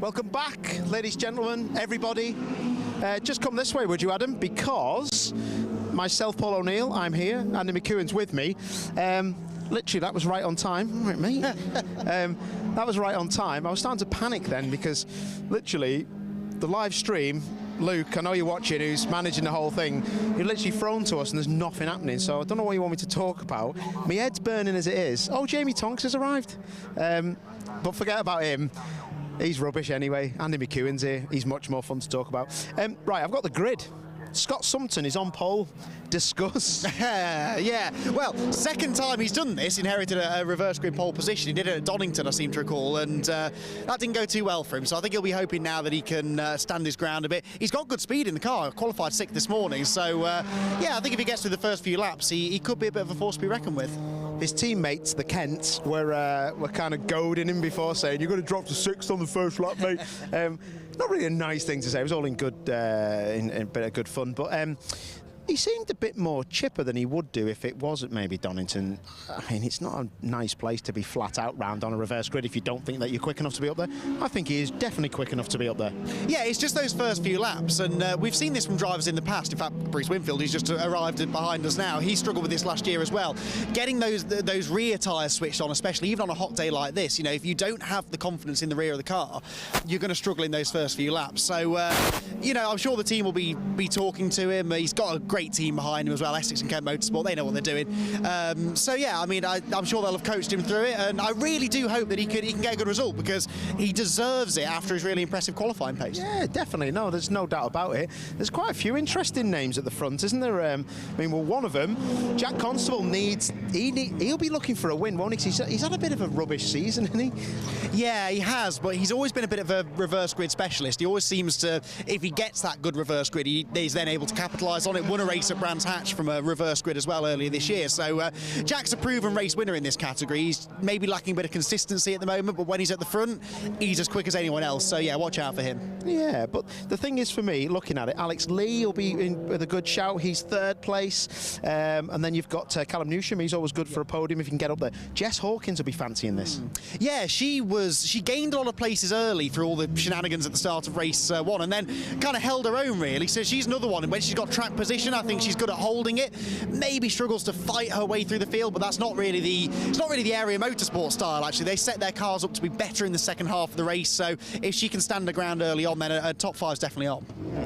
Welcome back, ladies, gentlemen, everybody. Just come this way, would you, Adam? Because myself, Paul O'Neill, I'm here. Andy McEwen's with me. Literally, that was right on time. All right, mate. That was right on time. I was starting to panic then because literally the live stream, Luke, I know you're watching, who's managing the whole thing, you're literally thrown to us and there's nothing happening, so I don't know what you want me to talk about. My head's burning as it is. Oh, Jamie Tonks has arrived. But forget about him. He's rubbish anyway. Andy McEwen's here. He's much more fun to talk about. Right, I've got the grid. Scott Sumpton is on pole. Discuss. Yeah, well, second time he's done this, inherited a reverse grid pole position. He did it at Donington, I seem to recall, and that didn't go too well for him. So I think he'll be hoping now that he can stand his ground a bit. He's got good speed in the car, qualified 6th this morning. So, yeah, I think if he gets through the first few laps, he could be a bit of a force to be reckoned with. His teammates, the Kents, were kind of goading him before, saying, you're going to drop to 6th on the first lap, mate. Not really a nice thing to say. It was all in good, in a bit of good fun. But he seemed a bit more chipper than he would do if it wasn't maybe Donington. I mean, it's not a nice place to be flat out round on a reverse grid if you don't think that you're quick enough to be up there. I think he is definitely quick enough to be up there. Yeah, it's just those first few laps, and we've seen this from drivers in the past. In fact, Bruce Winfield, who's just arrived behind us now, he struggled with this last year as well. Getting those rear tyres switched on, especially even on a hot day like this, you know, if you don't have the confidence in the rear of the car, you're going to struggle in those first few laps. So, you know, I'm sure the team will be talking to him. He's got a great team behind him as well, Essex and Kent Motorsport. They know what they're doing. So yeah, I mean, I'm sure they'll have coached him through it, and I really do hope that he can get a good result, because he deserves it after his really impressive qualifying pace. Yeah, definitely. No, there's no doubt about it. There's quite a few interesting names at the front, isn't there? I mean, well, one of them, Jack Constable, he'll be looking for a win, won't he? He's had a bit of a rubbish season, hasn't he? Yeah, he has, but he's always been a bit of a reverse grid specialist. He always seems to, if he gets that good reverse grid, he's then able to capitalise on it. Won a race at Brands Hatch from a reverse grid as well earlier this year. So Jack's a proven race winner in this category. He's maybe lacking a bit of consistency at the moment, but when he's at the front, he's as quick as anyone else. So yeah, watch out for him. Yeah, but the thing is, for me, looking at it, Alex Lee will be in with a good shout. He's 3rd place. And then you've got Callum Newsham. He's always good for a podium if you can get up there. Jess Hawkins will be fancying this. Yeah, she gained a lot of places early through all the shenanigans at the start of race 1, and then kind of held her own, really. So she's another one, and when she's got track position, I think she's good at holding it. Maybe struggles to fight her way through the field, but that's not really the area motorsport style. Actually, they set their cars up to be better in the second half of the race. So if she can stand her ground early on, then a top 5's definitely on.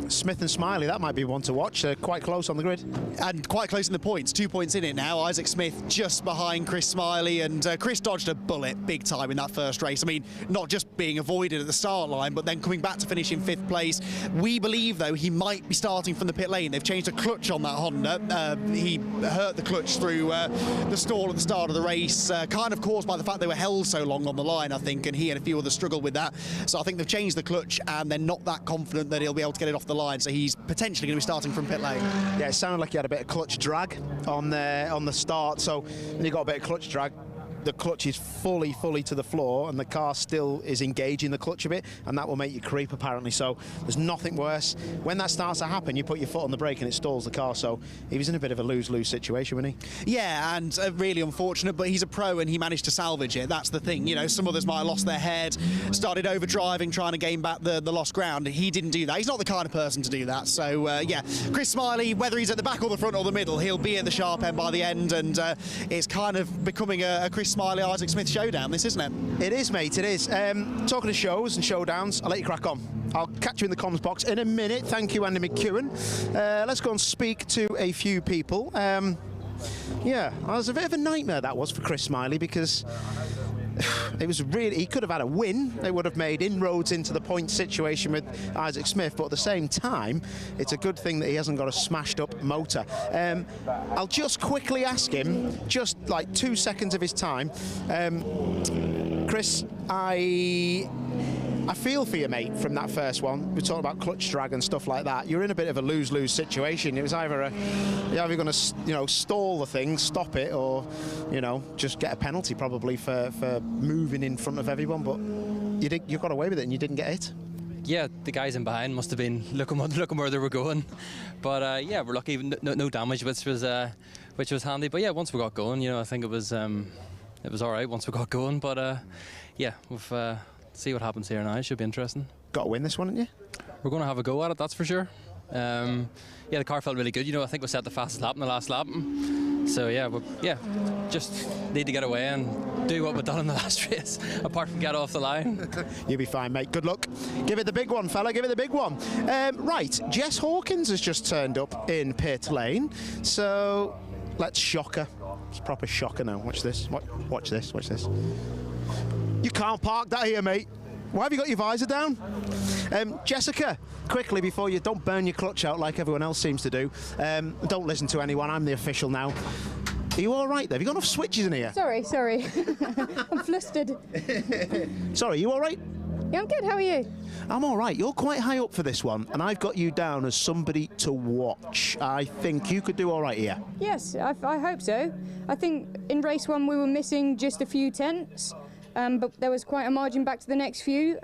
Smith and Smiley, that might be one to watch. Quite close on the grid, and quite close in the points. 2 points in it now. Isaac Smith just behind Chris Smiley, and Chris dodged a bullet big time in that first race. I mean, not just being avoided at the start line, but then coming back to finish in 5th place. We believe, though, he might be starting from the pit lane. They've changed the clutch on that Honda. He hurt the clutch through the stall at the start of the race, kind of caused by the fact they were held so long on the line, I think, and he and a few others struggled with that. So I think they've changed the clutch, and they're not that confident that he'll be able to get it off the line, so he's potentially going to be starting from pit lane. Yeah, it sounded like he had a bit of clutch drag on the start, so when you got a bit of clutch drag, the clutch is fully to the floor, and the car still is engaging the clutch a bit, and that will make you creep, apparently. So there's nothing worse. When that starts to happen, you put your foot on the brake and it stalls the car. So he was in a bit of a lose-lose situation, wasn't he? Yeah, and really unfortunate, but he's a pro and he managed to salvage it. That's the thing. You know, some others might have lost their head, started overdriving, trying to gain back the lost ground. He didn't do that. He's not the kind of person to do that. So yeah, Chris Smiley, whether he's at the back or the front or the middle, he'll be at the sharp end by the end, and it's kind of becoming a Chris Smiley, Isaac Smith showdown, this, isn't it? It is, mate, it is. Talking of shows and showdowns, I'll let you crack on. I'll catch you in the comms box in a minute. Thank you, Andy McEwen. Let's go and speak to a few people. Yeah, it was a bit of a nightmare, that was, for Chris Smiley, because it was really, he could have had a win. They would have made inroads into the point situation with Isaac Smith, but at the same time, it's a good thing that he hasn't got a smashed up motor. I'll just quickly ask him, just like 2 seconds of his time. Chris, I feel for you, mate, from that first one. We're talking about clutch drag and stuff like that. You're in a bit of a lose-lose situation. It was either you're either going to, you know, stall the thing, stop it, or, you know, just get a penalty probably for moving in front of everyone. But you got away with it and you didn't get it. Yeah, the guys in behind must have been looking where they were going. But yeah, we're lucky, no damage, which was handy. But yeah, once we got going, you know, I think it was all right once we got going. But yeah, we've see what happens here now. It should be interesting. Got to win this one, haven't you? We're going to have a go at it, that's for sure. Yeah, the car felt really good. You know, I think we set the fastest lap in the last lap. So yeah, just need to get away and do what we've done in the last race, apart from get off the line. You'll be fine, mate. Good luck. Give it the big one, fella. Give it the big one. Right, Jess Hawkins has just turned up in pit lane. So let's shock her. It's a proper shocker now. Watch this. Watch this. Watch this. You can't park that here, mate. Why have you got your visor down? Jessica, quickly before you don't burn your clutch out like everyone else seems to do. Don't listen to anyone. I'm the official now. Are you all right there? Have you got enough switches in here? Sorry. I'm flustered. Sorry, you all right? Yeah, I'm good. How are you? I'm all right. You're quite high up for this one, and I've got you down as somebody to watch. I think you could do all right here. Yes, I hope so. I think in race 1 we were missing just a few tenths, but there was quite a margin back to the next few.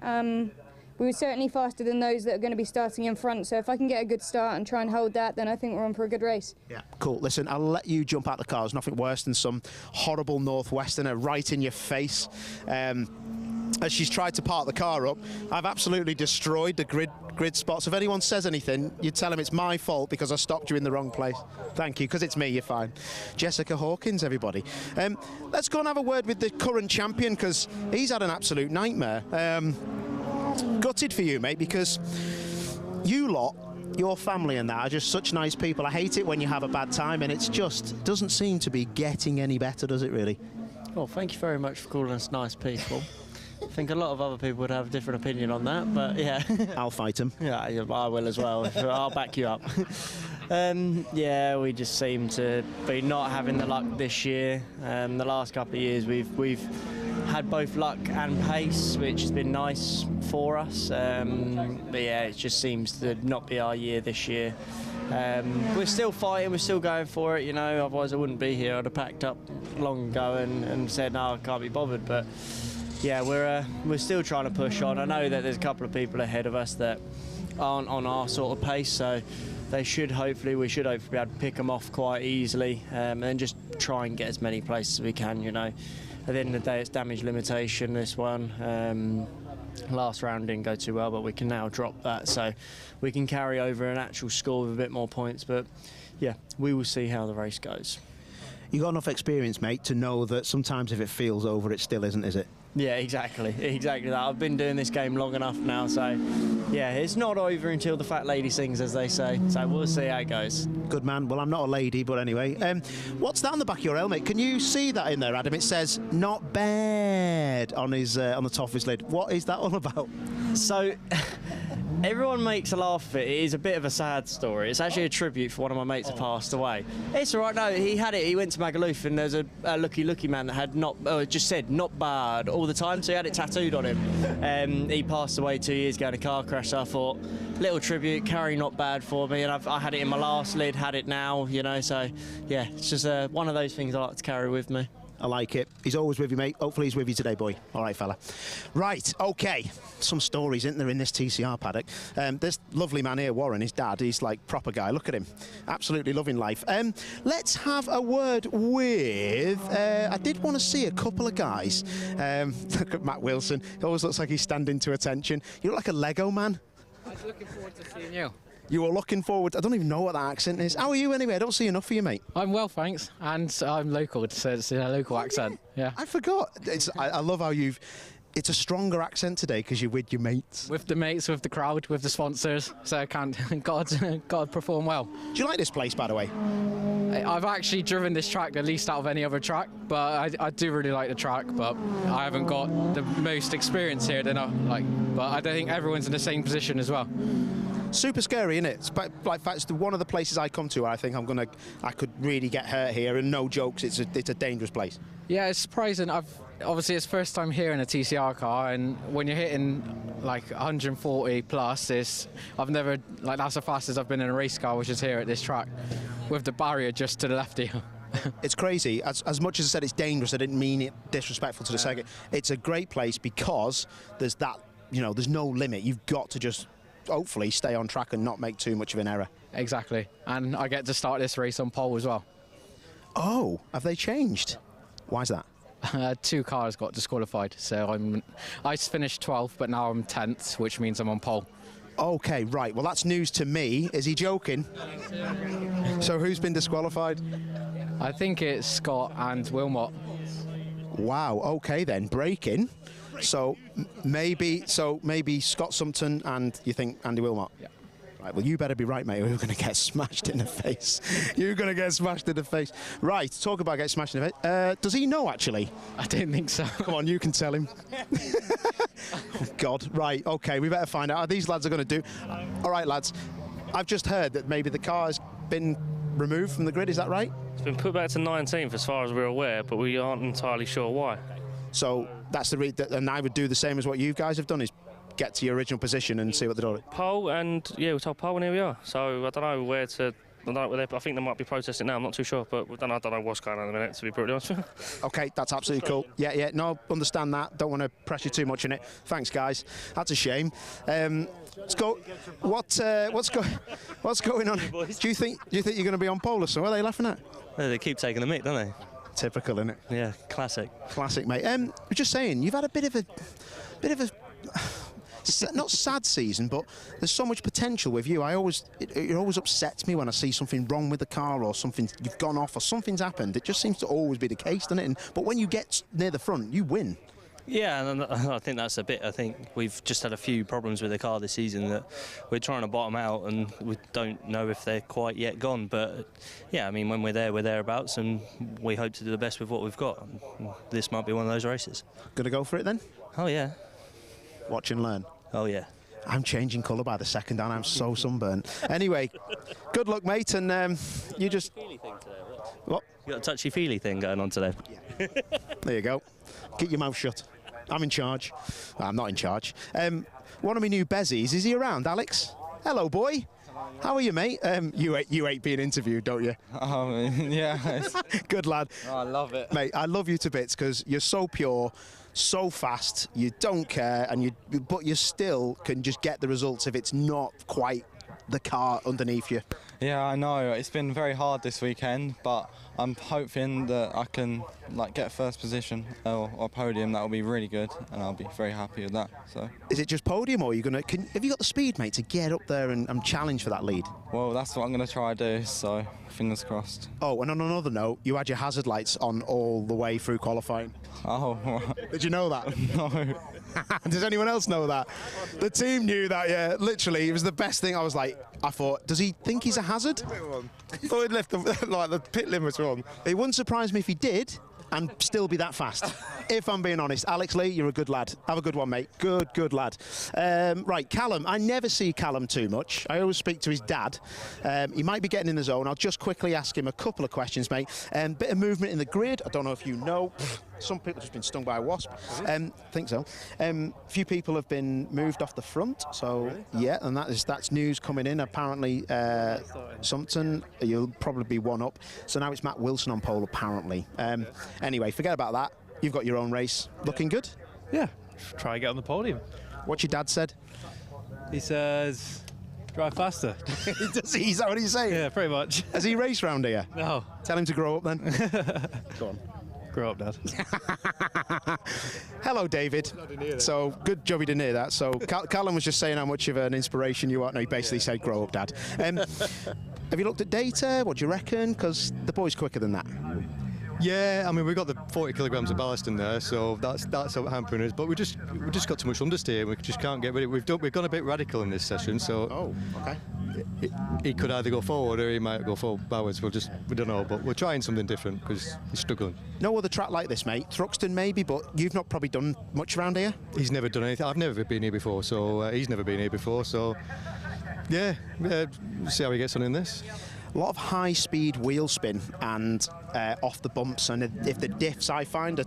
We were certainly faster than those that are going to be starting in front, so if I can get a good start and try and hold that, then I think we're on for a good race. Yeah, cool. Listen, I'll let you jump out the car. There's nothing worse than some horrible Northwesterner right in your face. As she's tried to park the car up, I've absolutely destroyed the grid spots. If anyone says anything, you tell them it's my fault because I stopped you in the wrong place. Thank you, because it's me, you're fine. Jessica Hawkins, everybody. Let's go and have a word with the current champion, because he's had an absolute nightmare. Gutted for you, mate, because you lot, your family and that, are just such nice people. I hate it when you have a bad time, and it's just doesn't seem to be getting any better, does it really? Well, thank you very much for calling us nice people. I think a lot of other people would have a different opinion on that, but yeah. I'll fight him. Yeah, I will as well. I'll back you up. Yeah, we just seem to be not having the luck this year. The last couple of years we've had both luck and pace, which has been nice for us. But yeah, it just seems to not be our year this year. We're still fighting, we're still going for it, you know, otherwise I wouldn't be here. I'd have packed up long ago and said, no, I can't be bothered. But yeah, we're still trying to push on. I know that there's a couple of people ahead of us that aren't on our sort of pace, so we should hopefully be able to pick them off quite easily, and then just try and get as many places as we can, you know. At the end of the day, it's damage limitation, this one. Last round didn't go too well, but we can now drop that, so we can carry over an actual score with a bit more points. But yeah, we will see how the race goes. You got enough experience, mate, to know that sometimes if it feels over, it still isn't, is it? Yeah, exactly that. I've been doing this game long enough now, so yeah, it's not over until the fat lady sings, as they say. So we'll see how it goes. Good man. Well, I'm not a lady, but anyway. What's that on the back of your helmet? Can you see that in there, Adam? It says "not bad" on his on the top of his lid. What is that all about? So everyone makes a laugh of it. It is a bit of a sad story. It's actually a tribute for one of my mates who passed away. It's all right. No, he had it. He went to Magaluf, and there's a lucky man that had just said "not bad" all the time, so he had it tattooed on him. He passed away 2 years ago in a car crash, so I thought, little tribute, carry "not bad" for me, and I had it in my last lid, had it now, you know, so yeah, it's just one of those things I like to carry with me. I like it. He's always with you, mate. Hopefully he's with you today, boy. All right, fella. Right, OK. Some stories, isn't there, in this TCR paddock? This lovely man here, Warren, his dad, he's like proper guy. Look at him. Absolutely loving life. Let's have a word with... I did want to see a couple of guys. Look at Matt Wilson. He always looks like he's standing to attention. You look like a Lego man. I was looking forward to seeing you. You were looking forward... I don't even know what that accent is. How are you anyway? I don't see enough of you, mate. I'm well, thanks, and I'm local, so it's a local accent. Yeah. I forgot. I love how you've... It's a stronger accent today because you're with your mates. With the mates, with the crowd, with the sponsors, so I can't... God perform well. Do you like this place, by the way? I've actually driven this track the least out of any other track, but I do really like the track, but I haven't got the most experience here, but I don't think everyone's in the same position as well. Super scary, isn't it? Like, that's one of the places I come to where I think I could really get hurt here, and no jokes, it's a dangerous place. Yeah, it's surprising. Obviously it's first time here in a TCR car, and when you're hitting like 140 plus, I've never, like, that's the fastest I've been in a race car, which is here at this track, with the barrier just to the left here. It's crazy. As much as I said it's dangerous, I didn't mean it disrespectful to the circuit. It's a great place because there's that, you know, there's no limit. You've got to just hopefully stay on track and not make too much of an error. Exactly, and I get to start this race on pole as well. Oh, have they changed? Why is that? 2 cars got disqualified. So I finished 12th, but now I'm 10th, which means I'm on pole. Okay, right. Well, that's news to me. Is he joking? So who's been disqualified? I think it's Scott and Wilmot. Wow. Okay, then breaking. So maybe Scott Sumpton and you think Andy Wilmot? Yeah. Right, well, you better be right, mate, or you're going to get smashed in the face. You're going to get smashed in the face. Right, talk about getting smashed in the face. Does he know, actually? I don't think so. Come on, you can tell him. Oh, God. Right, OK, we better find out how these lads are going to do. All right, lads, I've just heard that maybe the car's been removed from the grid. Is that right? It's been put back to 19th as far as we're aware, but we aren't entirely sure why. So that's and I would do the same as what you guys have done, is get to your original position and see what they're doing. Pole, and yeah, we told pole, and here we are. So I don't know where to. I think they might be protesting now. I'm not too sure, but I don't know what's going on in a minute, to be brutally honest with you. Okay, that's absolutely cool. Yeah, no, understand that. Don't want to press you too much in it. Thanks, guys. That's a shame. Let's go. What's going on? Do you think you're going to be on pole or something? What are they laughing at? They keep taking the mick, don't they? Typical, isn't it? Yeah, classic. Classic, mate. I was just saying, you've had a bit of a not sad season, but there's so much potential with you. It always upsets me when I see something wrong with the car, or something you've gone off, or something's happened. It just seems to always be the case, doesn't it? But when you get near the front, you win. Yeah, and I think that's a bit. I think we've just had a few problems with the car this season that we're trying to bottom out, and we don't know if they're quite yet gone. But yeah, I mean, when we're there, we're thereabouts, and we hope to do the best with what we've got. This might be one of those races. Gonna go for it then? Oh yeah. Watch and learn. Oh yeah. I'm changing colour by the second, and I'm so sunburnt. Anyway, good luck, mate, and you just. What? You got a touchy-feely thing going on today. Yeah. There you go. Keep your mouth shut. I'm in charge. I'm not in charge. One of my new bezies, is he around, Alex? Hello, boy. How are you, mate? You hate being interviewed, don't you? Yeah. Good lad. Oh, I love it. Mate, I love you to bits because you're so pure, so fast, you don't care, but you still can just get the results if it's not quite the car underneath you. Yeah, I know. It's been very hard this weekend, but I'm hoping that I can get first position or podium. That will be really good, and I'll be very happy with that. So, is it just podium, or are you have you got the speed, mate, to get up there and challenge for that lead? Well, that's what I'm going to try to do. So, fingers crossed. Oh, and on another note, you had your hazard lights on all the way through qualifying. Oh, right. Did you know that? No. Does anyone else know that? The team knew that, yeah. Literally, it was the best thing. I thought, does he think he's a hazard? I thought he'd left the pit limits on. It wouldn't surprise me if he did and still be that fast, if I'm being honest. Alex Lee, you're a good lad. Have a good one, mate. Good lad. Right, Callum. I never see Callum too much. I always speak to his dad. He might be getting in the zone. I'll just quickly ask him a couple of questions, mate. Bit of movement in the grid. I don't know if you know. Some people have just been stung by a wasp. Think so. A few people have been moved off the front. So, yeah, and that's news coming in. Apparently, Sumpton, you'll probably be one up. So now it's Matt Wilson on pole, apparently. Anyway, forget about that. You've got your own race. Looking good? Yeah, try and get on the podium. What's your dad said? He says, drive faster. Does he? Is that what he's saying? Yeah, pretty much. Has he raced round here? No. Tell him to grow up then. Go on. Grow up, Dad. Hello, David. So, good job you didn't hear that. So, Callum was just saying how much of an inspiration you are. No, he basically said, grow up, Dad. Have you looked at data? What do you reckon? Because the boy's quicker than that. Yeah, I mean, we've got the 40 kilograms of ballast in there, so that's hampering us. But we just got too much understeer. We just can't get rid of it. We've gone a bit radical in this session, so. Oh, okay. He could either go forward or he might go backwards. We don't know, but we're trying something different because he's struggling. No other track like this, mate. Thruxton maybe, but you've not probably done much around here. He's never done anything. I've never been here before, so he's never been here before. So, yeah, see how he gets on in this. A lot of high-speed wheel spin and off the bumps, and if the diffs I find are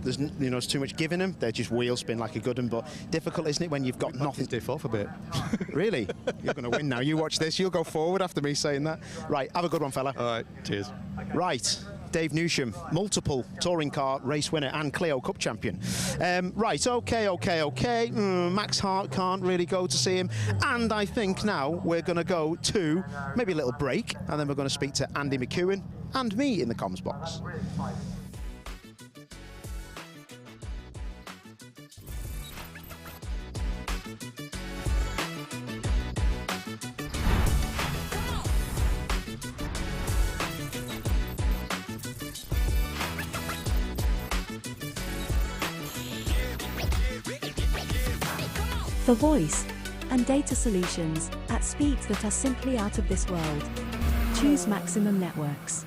there's too much giving them, they're just wheel spin like a good one. But difficult, isn't it, when you've got nothing? Diff off a bit. Really? You're going to win now. You watch this. You'll go forward after me saying that. Right, have a good one, fella. All right, cheers. Right. Dave Newsham, multiple touring car race winner and Clio Cup champion. Right, okay. Max Hart can't really go to see him. And I think now we're going to go to maybe a little break, and then we're going to speak to Andy McEwen and me in the comms box. for voice and data solutions at speeds that are simply out of this world. Choose Maximum Networks.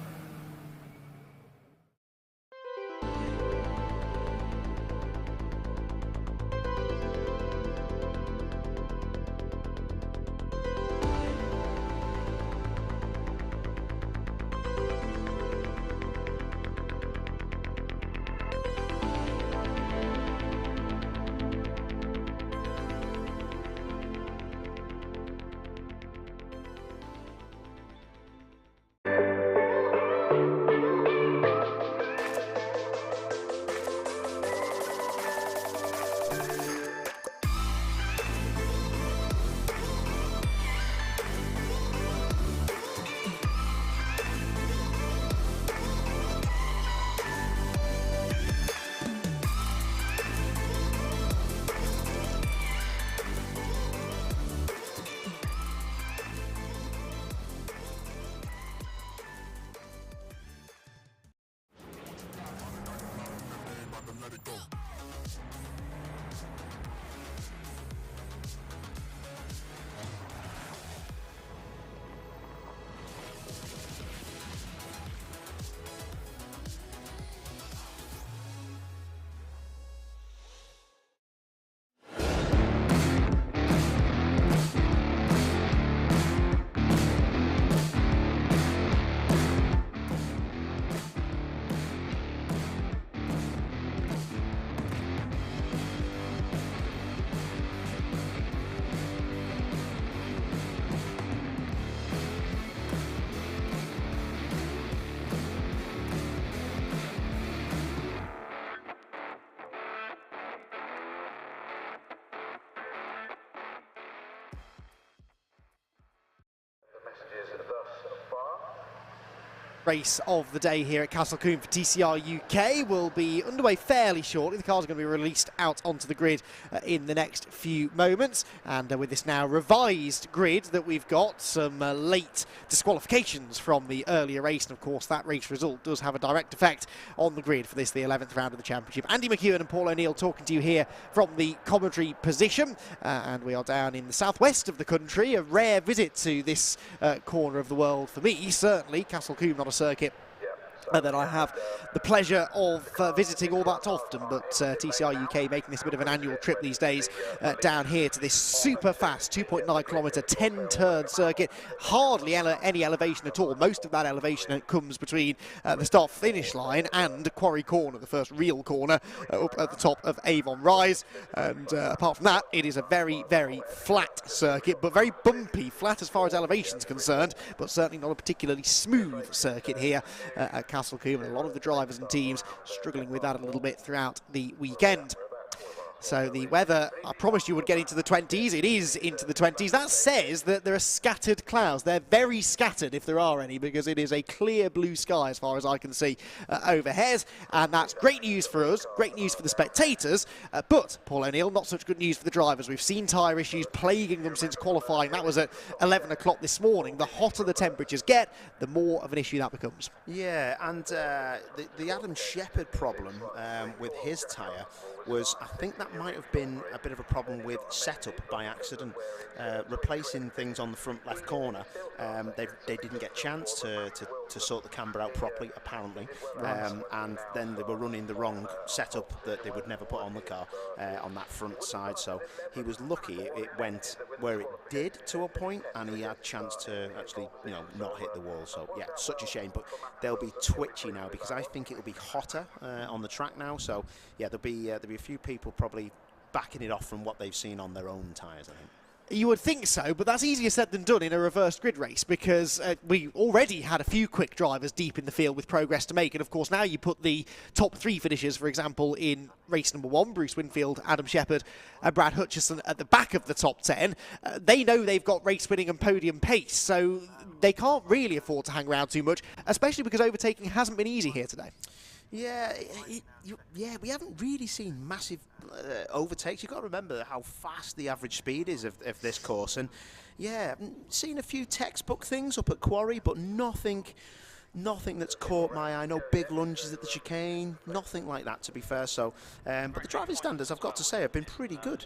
Race of the day here at Castle Combe for TCR UK will be underway fairly shortly. The cars are going to be released out onto the grid in the next few moments, and with this now revised grid that we've got, some late disqualifications from the earlier race, and of course that race result does have a direct effect on the grid for this, the 11th round of the championship. Andy McEwen and Paul O'Neill talking to you here from the commentary position, and we are down in the southwest of the country, a rare visit to this corner of the world for me, certainly. Castle Combe, not a circuit that I have the pleasure of visiting all that often, but TCR UK making this a bit of an annual trip these days down here to this super fast 2.9 kilometre 10-turn circuit. Hardly any elevation at all. Most of that elevation comes between the start finish line and Quarry Corner, the first real corner up at the top of Avon Rise, and apart from that it is a very, very flat circuit, but very bumpy. Flat as far as elevation is concerned, but certainly not a particularly smooth circuit here at Castle Combe, and a lot of the drivers and teams struggling with that a little bit throughout the weekend. So the weather, I promised you would get into the 20s. It is into the 20s. That says that there are scattered clouds. They're very scattered, if there are any, because it is a clear blue sky as far as I can see overhead. And that's great news for us, great news for the spectators. But, Paul O'Neill, not such good news for the drivers. We've seen tyre issues plaguing them since qualifying. That was at 11 o'clock this morning. The hotter the temperatures get, the more of an issue that becomes. Yeah, and the Adam Shepherd problem with his tyre was, I think that might have been a bit of a problem with setup by accident, replacing things on the front left corner. They didn't get a chance to sort the camber out properly, apparently, and then they were running the wrong setup that they would never put on the car on that front side. So he was lucky it went where it did to a point, and he had a chance to actually, not hit the wall. So yeah, such a shame. But they'll be twitchy now because I think it'll be hotter on the track now. So yeah, there'll be a few people probably backing it off from what they've seen on their own tyres, I think. You would think so, but that's easier said than done in a reversed grid race, because we already had a few quick drivers deep in the field with progress to make, and of course now you put the top three finishers, for example, in race number 1, Bruce Winfield, Adam Shepherd and Brad Hutchison at the back of the top 10. They know they've got race winning and podium pace, so they can't really afford to hang around too much, especially because overtaking hasn't been easy here today. Yeah, we haven't really seen massive overtakes. You've got to remember how fast the average speed is of this course. And yeah, seen a few textbook things up at Quarry, but nothing nothing that's caught my eye. No big lunges at the chicane, nothing like that, to be fair. So, but the driving standards, I've got to say, have been pretty good.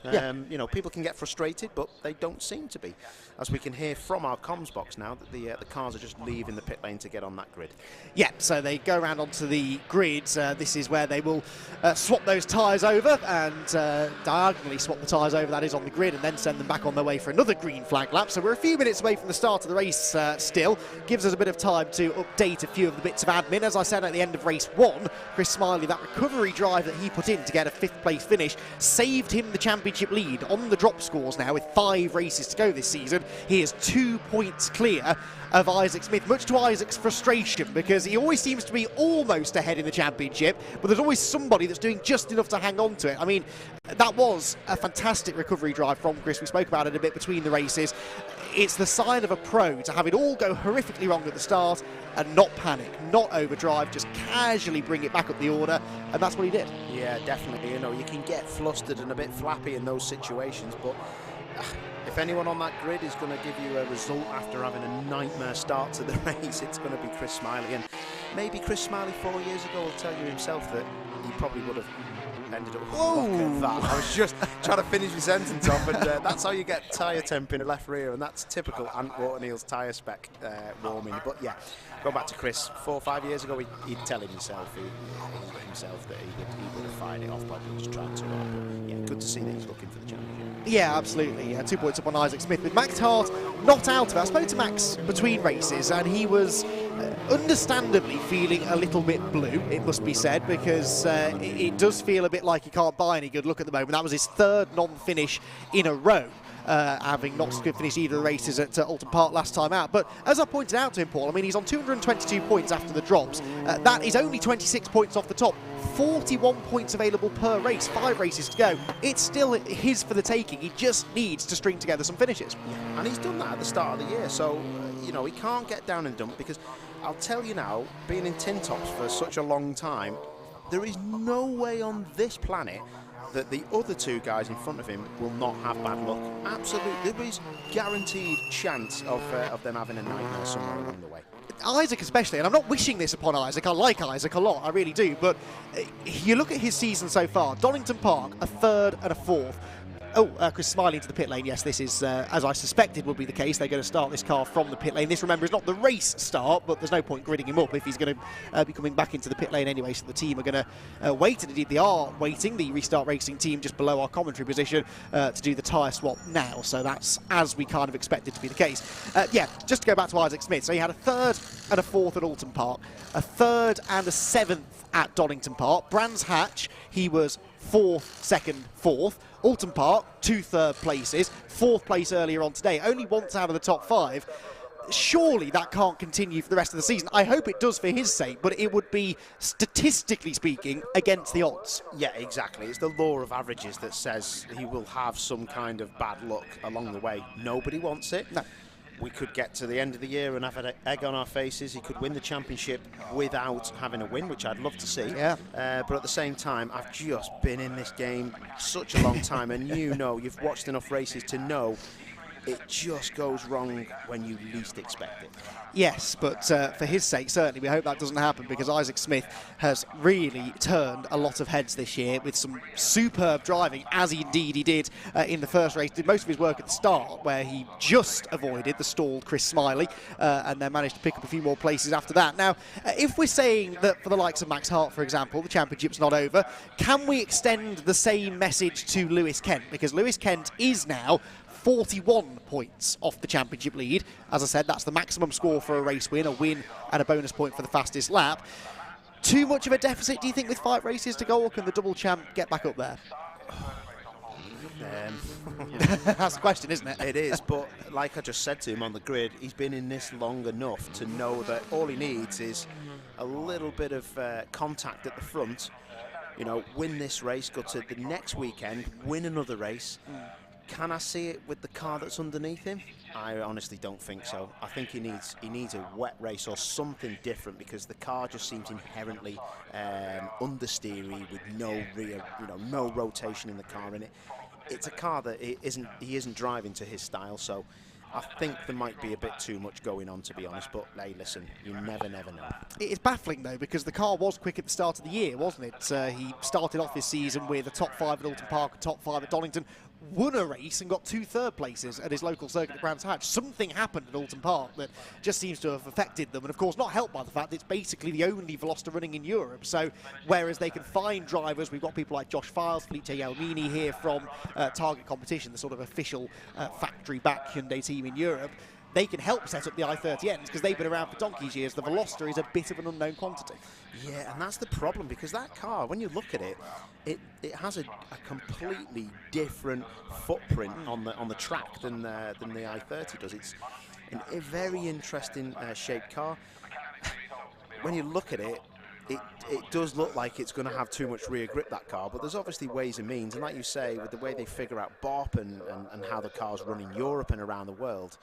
You know, people can get frustrated, but they don't seem to be, as we can hear from our comms box now that the cars are just leaving the pit lane to get on that grid. Yeah, so they go around onto the grid. This is where they will swap those tyres over and diagonally swap the tyres over, that is, on the grid, and then send them back on their way for another green flag lap. So we're a few minutes away from the start of the race still. Gives us a bit of time to update a few of the bits of admin. As I said at the end of race 1, Chris Smiley, that recovery drive that he put in to get a 5th place finish saved him the championship lead on the drop scores now with 5 races to go this season. He is 2 points clear of Isaac Smith, much to Isaac's frustration, because he always seems to be almost ahead in the championship, but there's always somebody that's doing just enough to hang on to it. I mean, that was a fantastic recovery drive from Chris. We spoke about it a bit between the races. It's the sign of a pro to have it all go horrifically wrong at the start and not panic, not overdrive, just casually bring it back up the order, and that's what he did. Yeah, definitely. You know, you can get flustered and a bit flappy in those situations, but if anyone on that grid is going to give you a result after having a nightmare start to the race, it's going to be Chris Smiley. And maybe Chris Smiley 4 years ago will tell you himself that he probably would have ended up. Look at that. I was just trying to finish my sentence off, and that's how you get tyre temp in the left rear, and that's typical Ant Waterneal's tyre spec warming. But yeah, go back to Chris. 4 or 5 years ago, he'd tell himself that he would have fired it off, probably just trying to. But yeah, good to see that he's looking for the championship. Yeah, absolutely. 2 points up on Isaac Smith. With Max Hart not out of it. I spoke to Max between races, and he was understandably feeling a little bit blue, it must be said, because it does feel a bit like he can't buy any good luck at the moment. That was his 3rd non-finish in a row, having not finished either of the races at Alton Park last time out. But as I pointed out to him, Paul, I mean, he's on 222 points after the drops. That is only 26 points off the top. 41 points available per race, 5 races to go. It's still his for the taking. He just needs to string together some finishes. Yeah, and he's done that at the start of the year, so you know, he can't get down and dump, because I'll tell you now, being in tin tops for such a long time, there is no way on this planet that the other 2 guys in front of him will not have bad luck. Absolutely, there is guaranteed chance of them having a nightmare somewhere along the way. Isaac especially, and I'm not wishing this upon Isaac, I like Isaac a lot, I really do, but you look at his season so far, Donington Park, a 3rd and a 4th. Chris Smiley into the pit lane. Yes, this is, as I suspected would be the case. They're going to start this car from the pit lane. This, remember, is not the race start, but there's no point gridding him up if he's going to be coming back into the pit lane anyway. So the team are going to wait, and indeed they are waiting, the Restart Racing team just below our commentary position, to do the tyre swap now. So that's as we kind of expected to be the case. Yeah, just to go back to Isaac Smith. So he had a 3rd and a 4th at Alton Park, a 3rd and a 7th at Donington Park. Brands Hatch, he was 4th, 2nd, 4th. Alton Park, 2 3rd places, 4th place earlier on today, only once out of the top 5. Surely that can't continue for the rest of the season. I hope it does for his sake, but it would be, statistically speaking, against the odds. Yeah, exactly. It's the law of averages that says he will have some kind of bad luck along the way. Nobody wants it. No. We could get to the end of the year and have an egg on our faces. He could win the championship without having a win, which I'd love to see. Yeah. But at the same time, I've just been in this game such a long time, and you know, you've watched enough races to know it just goes wrong when you least expect it. Yes, but for his sake, certainly, we hope that doesn't happen, because Isaac Smith has really turned a lot of heads this year with some superb driving, as indeed he did in the first race. Did most of his work at the start, where he just avoided the stalled Chris Smiley, and then managed to pick up a few more places after that. Now, if we're saying that for the likes of Max Hart, for example, the championship's not over, can we extend the same message to Lewis Kent? Because Lewis Kent is now 41 points off the championship lead. As I said, that's the maximum score for a race win, and a bonus point for the fastest lap. Too much of a deficit, do you think, with 5 races to go, or can the double champ get back up there? That's the question, isn't it? It is, but like I just said to him on the grid, he's been in this long enough to know that all he needs is a little bit of contact at the front. You know, win this race, go to the next weekend, win another race. Can I see it with the car that's underneath him? I honestly don't think so. I think he needs a wet race or something different, because the car just seems inherently understeery with no rear, no rotation in the car in it. It's a car that he isn't driving to his style. So I think there might be a bit too much going on, to be honest, but hey, listen, you never know. It is baffling, though, because the car was quick at the start of the year, wasn't it? He started off this season with a top 5 at Alton Park, a top 5 at Donington, won a race and got 2 third places at his local circuit at Brands Hatch. Something happened at Alton Park that just seems to have affected them, and of course not helped by the fact that it's basically the only Veloster running in Europe. So whereas they can find drivers, we've got people like Josh Files, Felice Yalmini here from Target Competition, the sort of official factory-backed Hyundai team in Europe. They can help set up the i30Ns because they've been around for donkey's years. The Veloster is a bit of an unknown quantity. Yeah, and that's the problem, because that car, when you look at it, it has a completely different footprint on the track than the i30 does. It's a very interesting shaped car. When you look at it, it does look like it's going to have too much rear grip, that car, but there's obviously ways and means, and like you say, with the way they figure out BOP and how the cars run in Europe and around the world,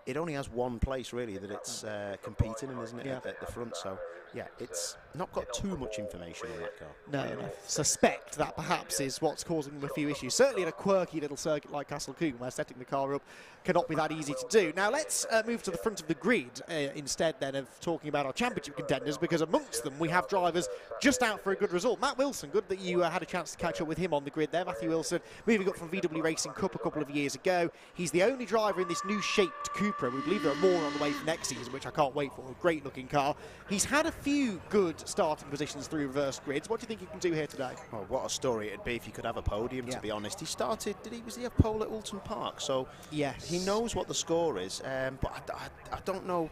it only has one place really that it's competing in, isn't it? Yeah. At the front. So yeah, it's not got too much information on that car. No, and I suspect that perhaps is what's causing them a few issues. Certainly in a quirky little circuit like Castle Combe, where setting the car up cannot be that easy to do. Now let's move to the front of the grid instead then of talking about our championship contenders, because amongst them we have drivers just out for a good result. Matt Wilson, good that you had a chance to catch up with him on the grid there. Matthew Wilson, moving up from VW Racing Cup a couple of years ago. He's the only driver in this new shaped Cupra. We believe there are more on the way for next season, which I can't wait for. A great looking car. He's had a few good starting positions through reverse grids. What do you think he can do here today? Well, what a story it'd be if he could have a podium, to be honest. He started, was he have pole at Alton Park? So yes, he knows what the score is, but I don't know.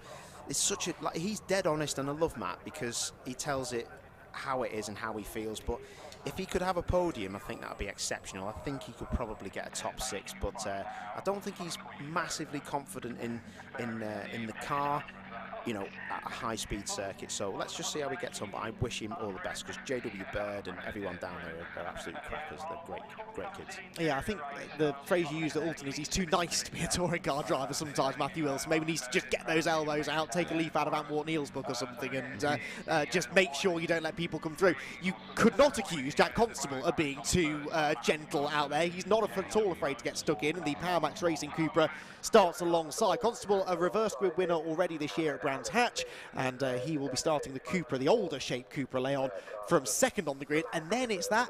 It's such a, he's dead honest, and I love Matt because he tells it how it is and how he feels. But if he could have a podium, I think that would be exceptional. I think he could probably get a top 6, but I don't think he's massively confident in the car, you know, at a high-speed circuit. So let's just see how he gets on. But I wish him all the best, because JW Bird and everyone down there are absolute crackers. They're great kids. Yeah, I think the phrase you used at Alton is he's too nice to be a touring car driver sometimes, Matthew Wilson. Maybe needs to just get those elbows out, take a leaf out of Ant Wart-Neal's book or something, and just make sure you don't let people come through. You could not accuse Jack Constable of being too gentle out there. He's not at all afraid to get stuck in, and the Power Max Racing Cupra starts alongside. Constable, a reverse grid winner already this year at Brands Hatch, and he will be starting the Cupra, the older shaped Cupra Leon, from second on the grid. And then it's that,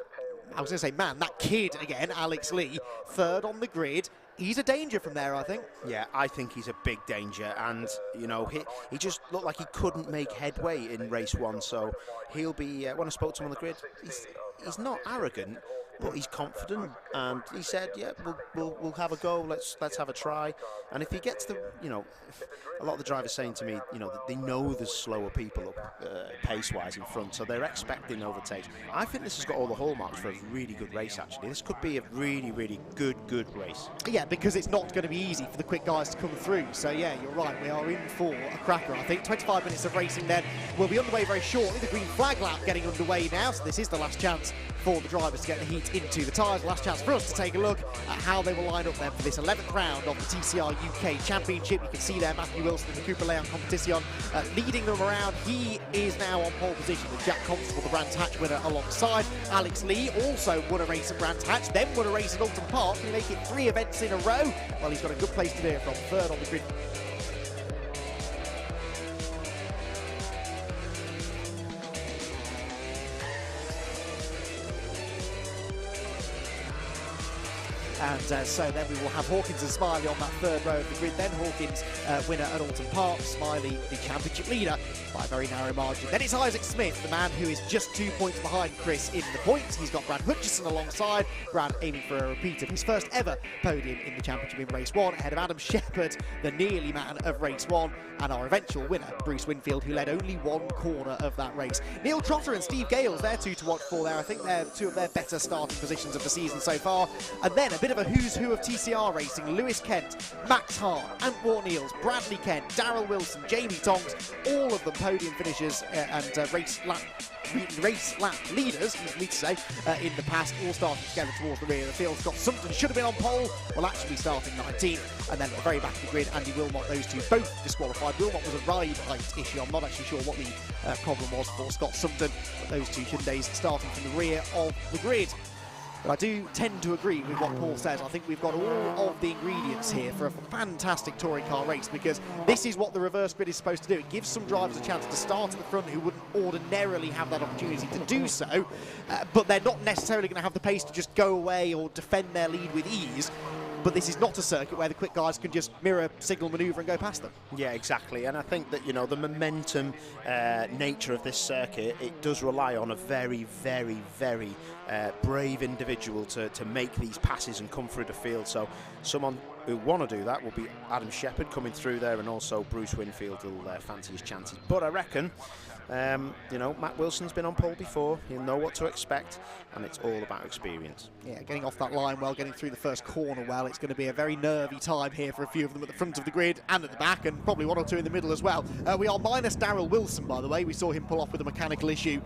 I was going to say man, that kid again, Alex Lee, third on the grid. He's a danger from there, I think. Yeah, I think he's a big danger, and you know, he just looked like he couldn't make headway in race 1. So he'll be, when I spoke to him on the grid, he's not arrogant, but he's confident, and he said, yeah, we'll have a go, let's have a try. And if he gets the, you know, a lot of the drivers saying to me, you know, that they know there's slower people up pace-wise in front, so they're expecting overtakes. I think this has got all the hallmarks for a really good race, actually. This could be a really, really good race. Yeah, because it's not going to be easy for the quick guys to come through. So yeah, you're right, we are in for a cracker, I think. 25 minutes of racing then. We'll be underway very shortly. The green flag lap getting underway now, so this is the last chance for the drivers to get the heat into the tyres. Last chance for us to take a look at how they will line up then for this 11th round of the TCR UK Championship. You can see there Matthew Wilson in the Cupra Leon Competition leading them around. He is now on pole position with Jack Constable, the Brands Hatch winner, alongside. Alex Lee also won a race at Brands Hatch, then won a race at Alton Park. Can he make it 3 events in a row? Well, he's got a good place to do it from, third on the grid. And so then we will have Hawkins and Smiley on that third row of the grid. Then Hawkins, winner at Alton Park. Smiley, the championship leader, by a very narrow margin. Then it's Isaac Smith, the man who is just 2 points behind Chris in the points. He's got Brad Hutchison alongside. Brad aiming for a repeat of his first ever podium in the championship in race 1, ahead of Adam Shepherd, the nearly man of race 1, and our eventual winner, Bruce Winfield, who led only 1 corner of that race. Neil Trotter and Steve Gales, they're 2 to watch for there. I think they're 2 of their better starting positions of the season so far. And then a bit of a who's who of TCR racing. Lewis Kent, Max Hart, Ant Wart-Neals, Bradley Kent, Darrell Wilson, Jamie Tonks, all of them podium finishers and race lap leaders, easy to say, in the past, all starting together towards the rear of the field. Scott Sumpton should have been on pole, will actually starting 19th, and then at the very back of the grid, Andy Wilmot, those 2 both disqualified. Wilmot was a ride height issue. I'm not actually sure what the problem was for Scott Sumpton, but those 2 Hyundais starting from the rear of the grid. But I do tend to agree with what Paul says. I think we've got all of the ingredients here for a fantastic touring car race, because this is what the reverse grid is supposed to do. It gives some drivers a chance to start at the front who wouldn't ordinarily have that opportunity to do so, but they're not necessarily going to have the pace to just go away or defend their lead with ease. But this is not a circuit where the quick guys can just mirror signal manoeuvre and go past them. Yeah, exactly. And I think that, you know, the momentum nature of this circuit, it does rely on a very, very, very brave individual to make these passes and come through the field. So someone who want to do that will be Adam Shepherd coming through there, and also Bruce Winfield will fancy his chances. But I reckon, you know, Matt Wilson's been on pole before. He'll know what to expect, and it's all about experience. Yeah, getting off that line well, getting through the first corner well. It's going to be a very nervy time here for a few of them at the front of the grid and at the back, and probably one or two in the middle as well. We are minus Darrell Wilson, by the way. We saw him pull off with a mechanical issue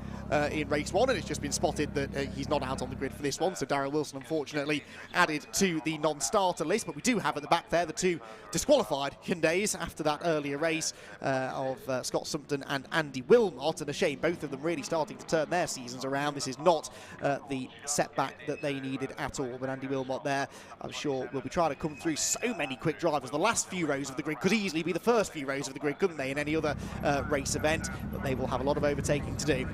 in race 1, and it's just been spotted that he's not out on the grid for this one. So Darrell Wilson, unfortunately, added to the non-starter list. But we do have at the back there the two disqualified Hyundais after that earlier race of Scott Sumpton and Andy Wilmot. And a shame, both of them really starting to turn their seasons around. This is not the setback that they needed at all. But Andy Wilmot there, I'm sure, will be trying to come through so many quick drivers. The last few rows of the grid could easily be the first few rows of the grid, couldn't they, in any other race event? But they will have a lot of overtaking to do.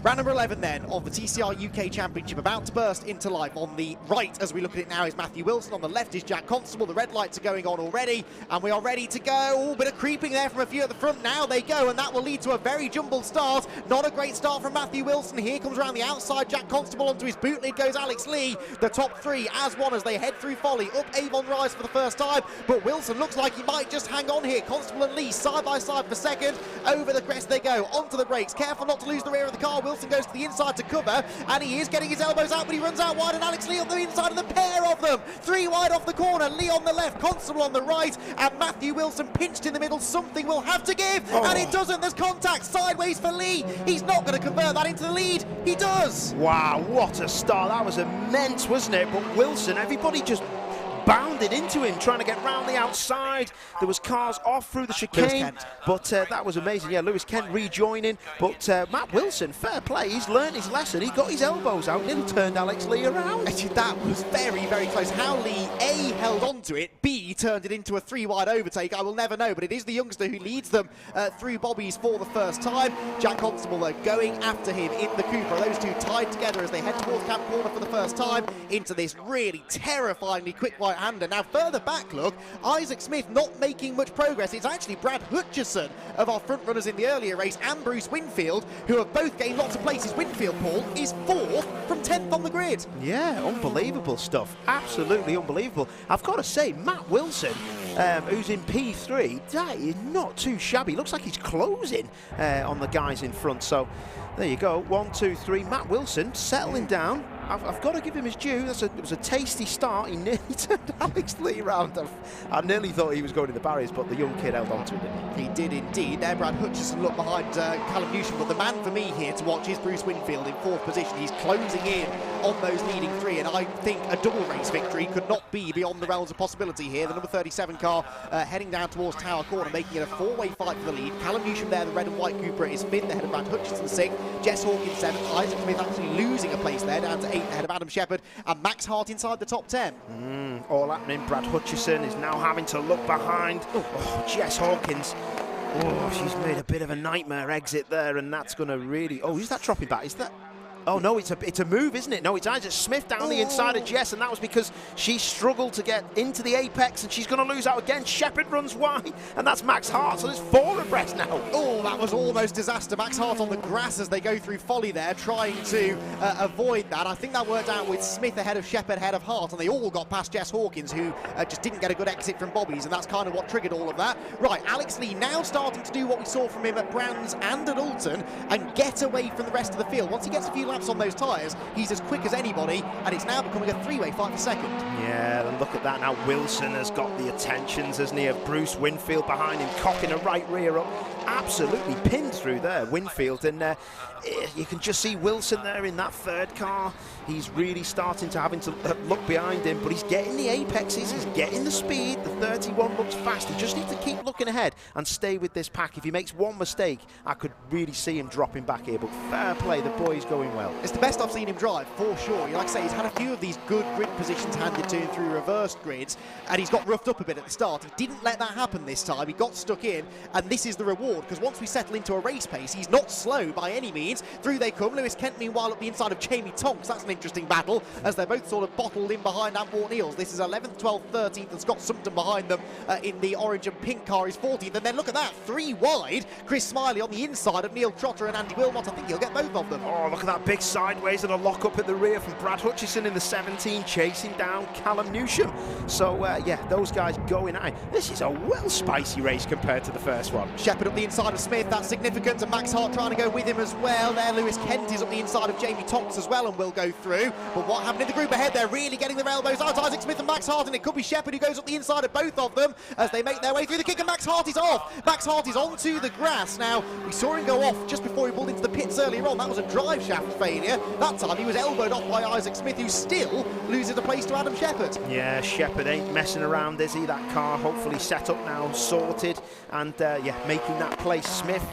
Round number 11 then of the TCR UK Championship, about to burst into life. On the right, as we look at it now, is Matthew Wilson. On the left is Jack Constable. The red lights are going on already, and we are ready to go. Oh, bit of creeping there from a few at the front. Now they go, and that will lead to a very jumbled start. Not a great start from Matthew Wilson. Here comes around the outside Jack Constable. Onto his boot lead goes Alex Lee. The top three as one as they head through Folly. Up Avon Rise for the first time, but Wilson looks like he might just hang on here. Constable and Lee side by side for second. Over the crest they go, onto the brakes. Careful not to lose the rear of the car. Wilson goes to the inside to cover, and he is getting his elbows out, but he runs out wide, and Alex Lee on the inside of the pair of them. Three wide off the corner, Lee on the left, Constable on the right, and Matthew Wilson pinched in the middle. Something will have to give, and it doesn't. There's contact sideways for Lee. He's not going to convert that into the lead. He does. Wow, what a start. That was immense, wasn't it? But Wilson, everybody just bounded into him, trying to get round the outside. There was cars off through the chicane, but that was amazing. Yeah, Lewis Kent rejoining, but Matt Wilson, fair play, he's learned his lesson. He got his elbows out, nearly turned Alex Lee around. That was very, very close. How Lee A held on to it, B turned it into a three-wide overtake, I will never know, but it is the youngster who leads them through Bobby's for the first time. Jack Constable, though, going after him in the Cooper. Those two tied together as they head towards Camp Corner for the first time into this really terrifyingly quick right-hander. Now, further back, look, Isaac Smith not making much progress. It's actually Brad Hutchison of our front runners in the earlier race and Bruce Winfield, who have both gained lots of places. Winfield, Paul, is 4th from 10th on the grid. Yeah, unbelievable stuff. Absolutely unbelievable. I've got to say, Matt Wilson, who's in P3, that is not too shabby. Looks like he's closing on the guys in front. So there you go. 1, 2, 3. Matt Wilson settling down. I've got to give him his due. It was a tasty start. He nearly turned Alex Lee around. I nearly thought he was going to the barriers, but the young kid held on to it, didn't he? He did indeed. There, Brad Hutchison looked behind Callum Newsham, but the man for me here to watch is Bruce Winfield in 4th position. He's closing in on those leading three, and I think a double race victory could not be beyond the realms of possibility here. The number 37 car heading down towards Tower Corner, making it a 4-way fight for the lead. Callum Newsham there, the red and white Cooper, is 5th ahead of Brad Hutchison 6th. Jess Hawkins 7th. Isaac Smith actually losing a place there, down to 8th ahead of Adam Shepherd, and Max Hart inside the top 10. All happening. Brad Hutchison is now having to look behind. Jess Hawkins. She's made a bit of a nightmare exit there, and that's going to really... is that dropping back? Is that... Oh no, it's a move, isn't it? No, it's Isaac Smith down the inside of Jess, and that was because she struggled to get into the apex, and she's going to lose out again. Shepherd runs wide, and that's Max Hart, so there's 4 abreast now. That was almost disaster. Max Hart on the grass as they go through Folly there, trying to avoid that. I think that worked out with Smith ahead of Shepherd, ahead of Hart, and they all got past Jess Hawkins, who just didn't get a good exit from Bobby's, and that's kind of what triggered all of that. Right, Alex Lee now starting to do what we saw from him at Brands and at Alton, and get away from the rest of the field. Once he gets a few laps on those tyres, he's as quick as anybody, and it's now becoming a 3-way fight for second. Yeah, and look at that now. Wilson has got the attentions, hasn't he, of Bruce Winfield behind him, cocking a right rear up. Absolutely pinned through there, Winfield, and you can just see Wilson there in that 3rd car. He's really starting to having to look behind him, but he's getting the apexes, he's getting the speed. The 31 looks fast. He just needs to keep looking ahead and stay with this pack. If he makes one mistake, I could really see him dropping back here, but fair play, the boy's going well. well. It's the best I've seen him drive, for sure. Like I say, he's had a few of these good grid positions handed to him through reversed grids, and he's got roughed up a bit at the start. He didn't let that happen this time. He got stuck in, and this is the reward, because once we settle into a race pace, he's not slow by any means. Through they come. Lewis Kent, meanwhile, up the inside of Jamie Tonks. That's an interesting battle, as they're both sort of bottled in behind Antwort Niels. This is 11th, 12th, 13th, and Scott Sumpton behind them in the orange and pink car is 14th. And then look at that, 3 wide. Chris Smiley on the inside of Neil Trotter and Andy Wilmot. I think he'll get both of them. Oh, look at that big sideways and a lock up at the rear from Brad Hutchison in the 17, chasing down Callum Newsham. So, yeah, those guys going at it. This is a well spicy race compared to the first one. Shepherd up the inside of Smith, that's significant, and Max Hart trying to go with him as well. There, Lewis Kent is up the inside of Jamie Tonks as well and will go through. But what happened in the group ahead? They're really getting their elbows out. Isaac Smith and Max Hart, and it could be Shepherd who goes up the inside of both of them as they make their way through the kick, and Max Hart is off. Max Hart is onto the grass. Now, we saw him go off just before he pulled into the pits earlier on. That was a drive shaft failure. That time he was elbowed off by Isaac Smith, who still loses a place to Adam Shepherd. Yeah, Shepherd ain't messing around, is he? That car hopefully set up now, sorted, and yeah, making that place. Smith,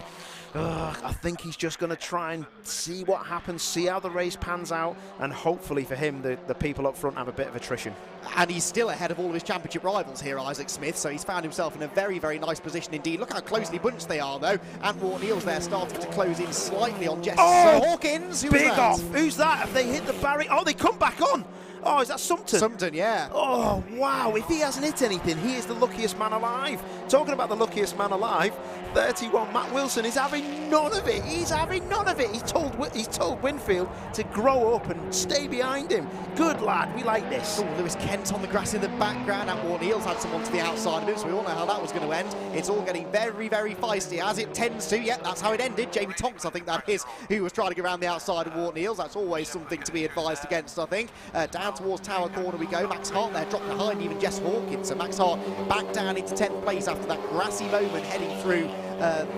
I think he's just going to try and see what happens, see how the race pans out, and hopefully for him, the people up front have a bit of attrition. And he's still ahead of all of his championship rivals here, Isaac Smith, so he's found himself in a very, very nice position indeed. Look how closely bunched they are, though. Antwort Niels there starting to close in slightly on Jess Hawkins. Who big was that? off. Who's that? Have they hit the barrier? Oh, they come back on. Oh, is that Sumpton? Sumpton, yeah. Oh, wow. If he hasn't hit anything, he is the luckiest man alive. Talking about the luckiest man alive, 31, Matt Wilson is having none of it. He's having none of it. He's told Winfield to grow up and stay behind him. Good lad. We like this. Oh, Lewis Kent on the grass in the background. Antwort Niels had someone to the outside of him, so we all know how that was going to end. It's all getting very, very feisty, as it tends to. Yeah, that's how it ended. Jamie Tonks, I think that is, who was trying to get around the outside of Wart Niels. That's always something to be advised against, I think. Down towards Tower Corner we go. Max Hart there dropped behind even Jess Hawkins. So Max Hart back down into 10th place after that grassy moment heading through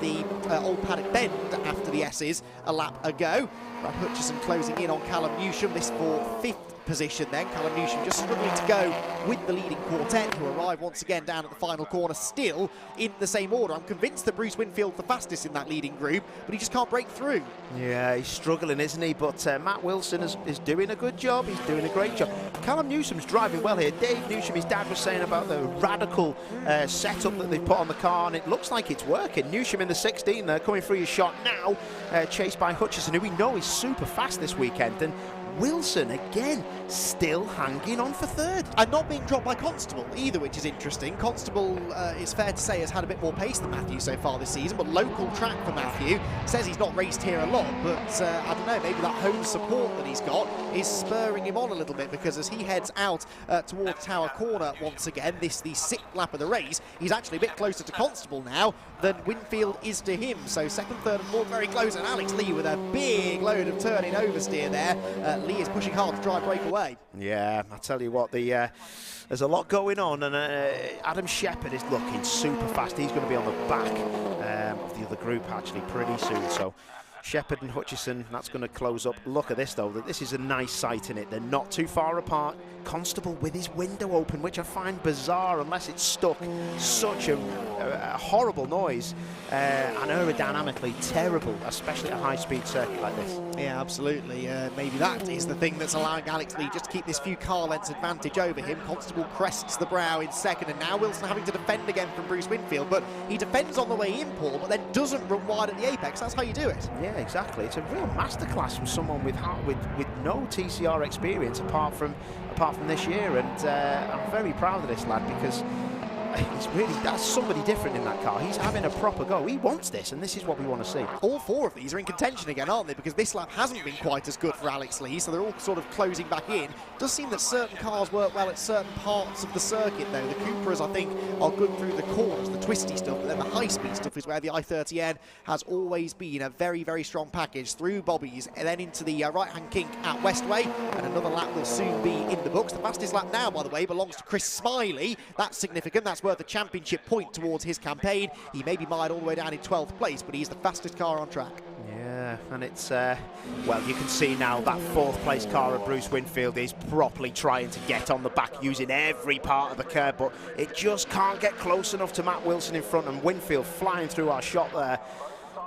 the Old Paddock Bend after the S's a lap ago. Brad Hutchison closing in on Callum Newsham. This for 5th position then. Callum Newsham just struggling to go with the leading quartet, who arrive once again down at the final corner, still in the same order. I'm convinced that Bruce Winfield's the fastest in that leading group, but he just can't break through. Yeah, he's struggling, isn't he? But Matt Wilson is doing a good job. He's doing a great job. Callum Newsom's driving well here. Dave Newsham, his dad was saying about the radical setup that they've put on the car, and it looks like it's working. Newsham in the 16 there, coming through his shot now, chased by Hutchison, who we know is super fast this weekend. And Wilson, again, still hanging on for 3rd. And not being dropped by Constable either, which is interesting. Constable, it's fair to say, has had a bit more pace than Matthew so far this season, but local track for Matthew. Says he's not raced here a lot, but I don't know, maybe that home support that he's got is spurring him on a little bit, because as he heads out towards Tower Corner once again, the 6th lap of the race, he's actually a bit closer to Constable now than Winfield is to him. So 2nd, 3rd and 4th very close, and Alex Lee with a big load of turning oversteer there. Lee is pushing hard to try and break away. Yeah, I tell you what, there's a lot going on, and Adam Shepherd is looking super fast. He's going to be on the back of the other group actually pretty soon. So Shepherd and Hutchison, that's going to close up. Look at this though, this is a nice sight in it. They're not too far apart. Constable with his window open, which I find bizarre unless it's stuck. Such a horrible noise, and aerodynamically terrible, especially at a high-speed circuit like this. Yeah, absolutely. Maybe that is the thing that's allowing Alex Lee just to keep this few car lengths advantage over him. Constable crests the brow in 2nd, and now Wilson having to defend again from Bruce Winfield, but he defends on the way in, Paul, but then doesn't run wide at the apex. That's how you do it. Yeah, exactly. It's a real masterclass from someone with no TCR experience apart from this year, and I'm very proud of this lad, because that's somebody different in that car. He's having a proper go. He wants this, and this is what we want to see. All 4 of these are in contention again, aren't they? Because this lap hasn't been quite as good for Alex Lee, so they're all sort of closing back in. It does seem that certain cars work well at certain parts of the circuit, though. The Cupras, I think, are good through the corners, the twisty stuff, but then the high-speed stuff is where the i30N has always been a very, very strong package. Through Bobby's, and then into the right-hand kink at Westway, and another lap will soon be in the books. The fastest lap now, by the way, belongs to Chris Smiley. That's significant. That's worth a championship point towards his campaign. He may be mired all the way down in 12th place, but he's the fastest car on track. Yeah, and it's, well, you can see now that 4th place car of Bruce Winfield is properly trying to get on the back, using every part of the curb, but it just can't get close enough to Matt Wilson in front, and Winfield flying through our shot there.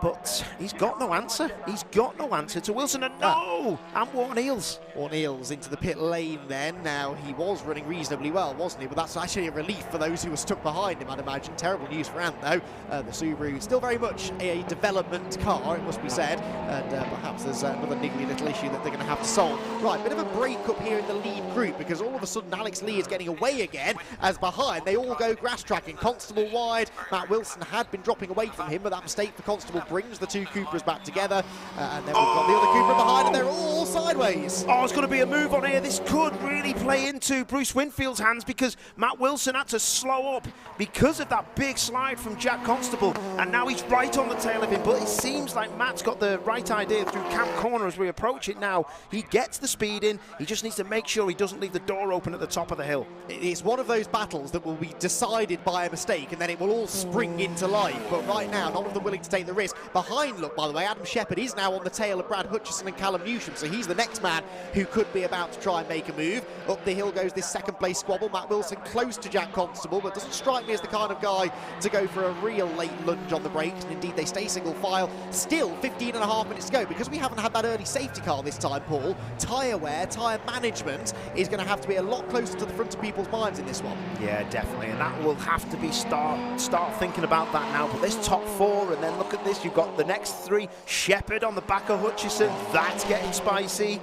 but he's got no answer. He's got no answer to Wilson, and no! And Warren Eels. Warren Eels into the pit lane then. Now, he was running reasonably well, wasn't he? But that's actually a relief for those who were stuck behind him, I'd imagine. Terrible news for Ant, though. The Subaru, still very much a development car, it must be said. And perhaps there's another niggly little issue that they're going to have to solve. Right, bit of a break-up here in the lead group, because all of a sudden Alex Lee is getting away again, as behind they all go grass tracking. Constable wide. Matt Wilson had been dropping away from him, but that mistake for Constable brings the two Cupras back together. And then we've got the other Cupra behind, and they're all sideways. Oh, it's going to be a move on here. This could really play into Bruce Winfield's hands, because Matt Wilson had to slow up because of that big slide from Jack Constable, and now he's right on the tail of him. But it seems like Matt's got the right idea through Camp Corner as we approach it now. He gets the speed in. He just needs to make sure he doesn't leave the door open at the top of the hill. It's one of those battles that will be decided by a mistake, and then it will all spring into life. But right now, none of them willing to take the risk. Behind, look, by the way, Adam Shepherd is now on the tail of Brad Hutchison and Callum Newsham, so he's the next man who could be about to try and make a move. Up the hill goes this second place squabble. Matt Wilson close to Jack Constable, but doesn't strike me as the kind of guy to go for a real late lunge on the brakes, and indeed they stay single file. Still 15.5 minutes to go, because we haven't had that early safety car this time, Paul. Tyre wear, tyre management is going to have to be a lot closer to the front of people's minds in this one. Yeah, definitely, and that will have to be start thinking about that now. But this top four, and then look at this, you've got the next three. Shepherd on the back of Hutchison, that's getting spicy.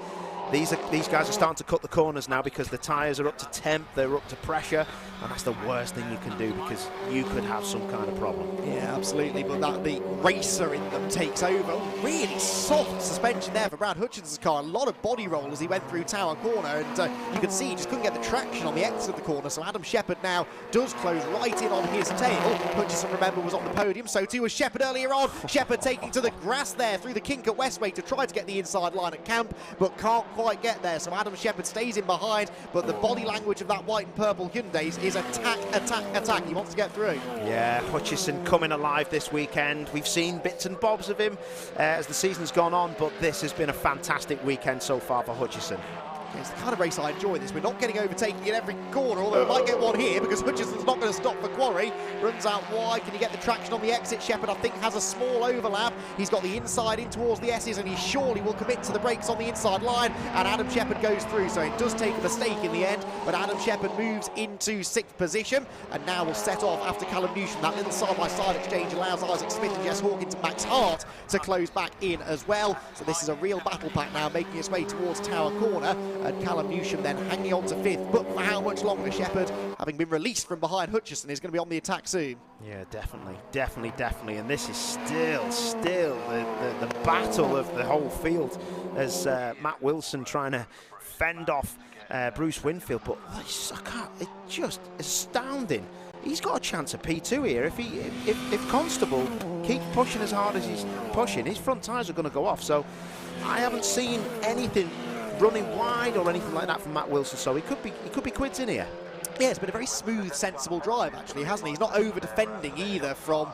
These guys are starting to cut the corners now, because the tyres are up to temp, they're up to pressure, and that's the worst thing you can do, because you could have some kind of problem. Yeah, absolutely, but the racer in them takes over. Really soft suspension there for Brad Hutchinson's car. A lot of body roll as he went through Tower Corner, and you can see he just couldn't get the traction on the exit of the corner, so Adam Shepherd now does close right in on his tail. Hutchison, remember, was on the podium, so too was Shepherd earlier on. Shepherd taking to the grass there through the kink at Westway to try to get the inside line at Camp, but can't quite get there, so Adam Shepherd stays in behind, but the body language of that white and purple Hyundai is attack, attack, attack. He wants to get through. Yeah, Hutchison coming alive this weekend. We've seen bits and bobs of him as the season's gone on, but this has been a fantastic weekend so far for Hutchison. It's the kind of race I enjoy this. We're not getting overtaken in every corner, although we might get one here because Hutchison's not going to stop for Quarry. Runs out wide. Can he get the traction on the exit? Shepherd, I think, has a small overlap. He's got the inside in towards the S's, and he surely will commit to the brakes on the inside line. And Adam Shepherd goes through, so it does take a mistake in the end. But Adam Shepherd moves into 6th position, and now will set off after Callum Newsham. That little side-by-side exchange allows Isaac Smith and Jess Hawkins and Max Hart to close back in as well. So this is a real battle pack now, making its way towards Tower Corner. And Callum Newsham then hanging on to 5th, but for how much longer? Shepherd, having been released from behind Hutchison, is going to be on the attack soon. Yeah, definitely, and this is still the battle of the whole field, as Matt Wilson trying to fend off Bruce Winfield, but it's just astounding. He's got a chance at P2 here. If Constable keeps pushing as hard as he's pushing, his front tyres are going to go off. So I haven't seen anything running wide or anything like that from Matt Wilson, so he could be quids in here. Yeah, it's been a very smooth, sensible drive, actually, hasn't he? He's not over-defending either from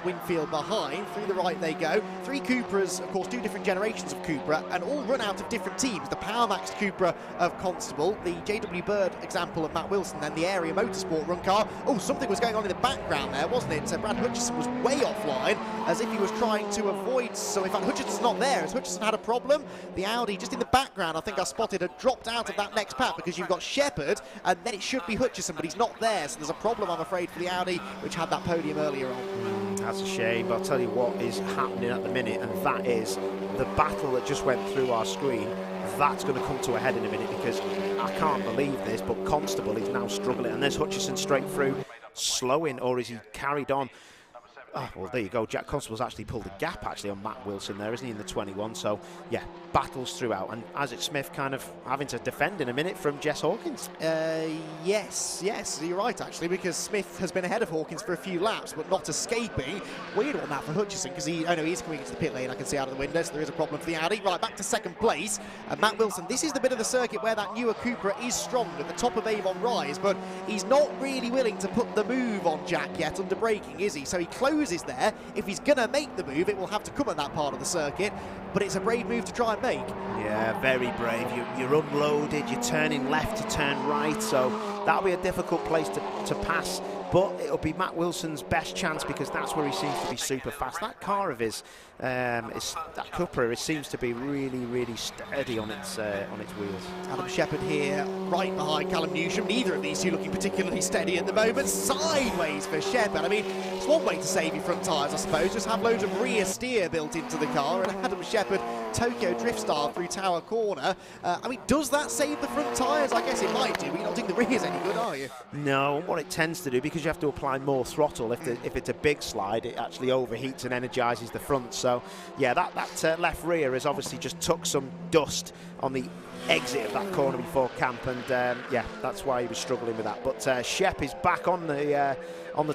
Winfield behind. Through the right they go. 3 Cupras, of course, 2 different generations of Cupra, and all run out of different teams. The Powermax Cupra of Constable, the JW Bird example of Matt Wilson, then the Area Motorsport run car. Oh, something was going on in the background there, wasn't it? So Brad Hutchison was way offline, as if he was trying to avoid... So, in fact, Hutchison's not there. Has Hutchison had a problem? The Audi, just in the background, I think I spotted, had dropped out of that next pack, because you've got Shepherd, and then it should be Hutchison, but he's not there, so there's a problem, I'm afraid, for the Audi, which had that podium earlier on. That's a shame, but I'll tell you what is happening at the minute, and that is the battle that just went through our screen. That's going to come to a head in a minute, because I can't believe this, but Constable is now struggling, and there's Hutchison straight through, slowing, or is he carried on? Oh, well, there you go. Jack Constable's actually pulled a gap, actually, on Matt Wilson there, isn't he, in the 21? So, yeah, battles throughout. And Isaac Smith kind of having to defend in a minute from Jess Hawkins. Yes, you're right, actually, because Smith has been ahead of Hawkins for a few laps, but not escaping. Weird one, that, for Hutchison, because he is coming into the pit lane, I can see out of the window, so there is a problem for the Audi. Right, back to 2nd place. And Matt Wilson, this is the bit of the circuit where that newer Cupra is strong at the top of Avon Rise, but he's not really willing to put the move on Jack yet under braking, is he? So he closes there. If he's going to make the move, it will have to come at that part of the circuit, but it's a brave move to try and make. Yeah, very brave. You're unloaded, you're turning left to turn right, so that'll be a difficult place to pass but it'll be Matt Wilson's best chance because that's where he seems to be super fast. That car of his, that Cupra, it seems to be really sturdy on its wheels. Adam Shepherd here, right behind Callum Newsham. Neither of these two looking particularly steady at the moment. Sideways for Shepherd. I mean, it's one way to save your front tyres, I suppose. Just have loads of rear steer built into the car. And Adam Shepherd, Tokyo drift style through Tower Corner. I mean, does that save the front tyres? I guess it might do. But you don't think the rear's any good, are you? No, what it tends to do, because you have to apply more throttle, if it's a big slide, it actually overheats and energises the front. So, yeah, that left rear has obviously just took some dust on the exit of that corner before camp, and yeah, that's why he was struggling with that. But Shep is back on the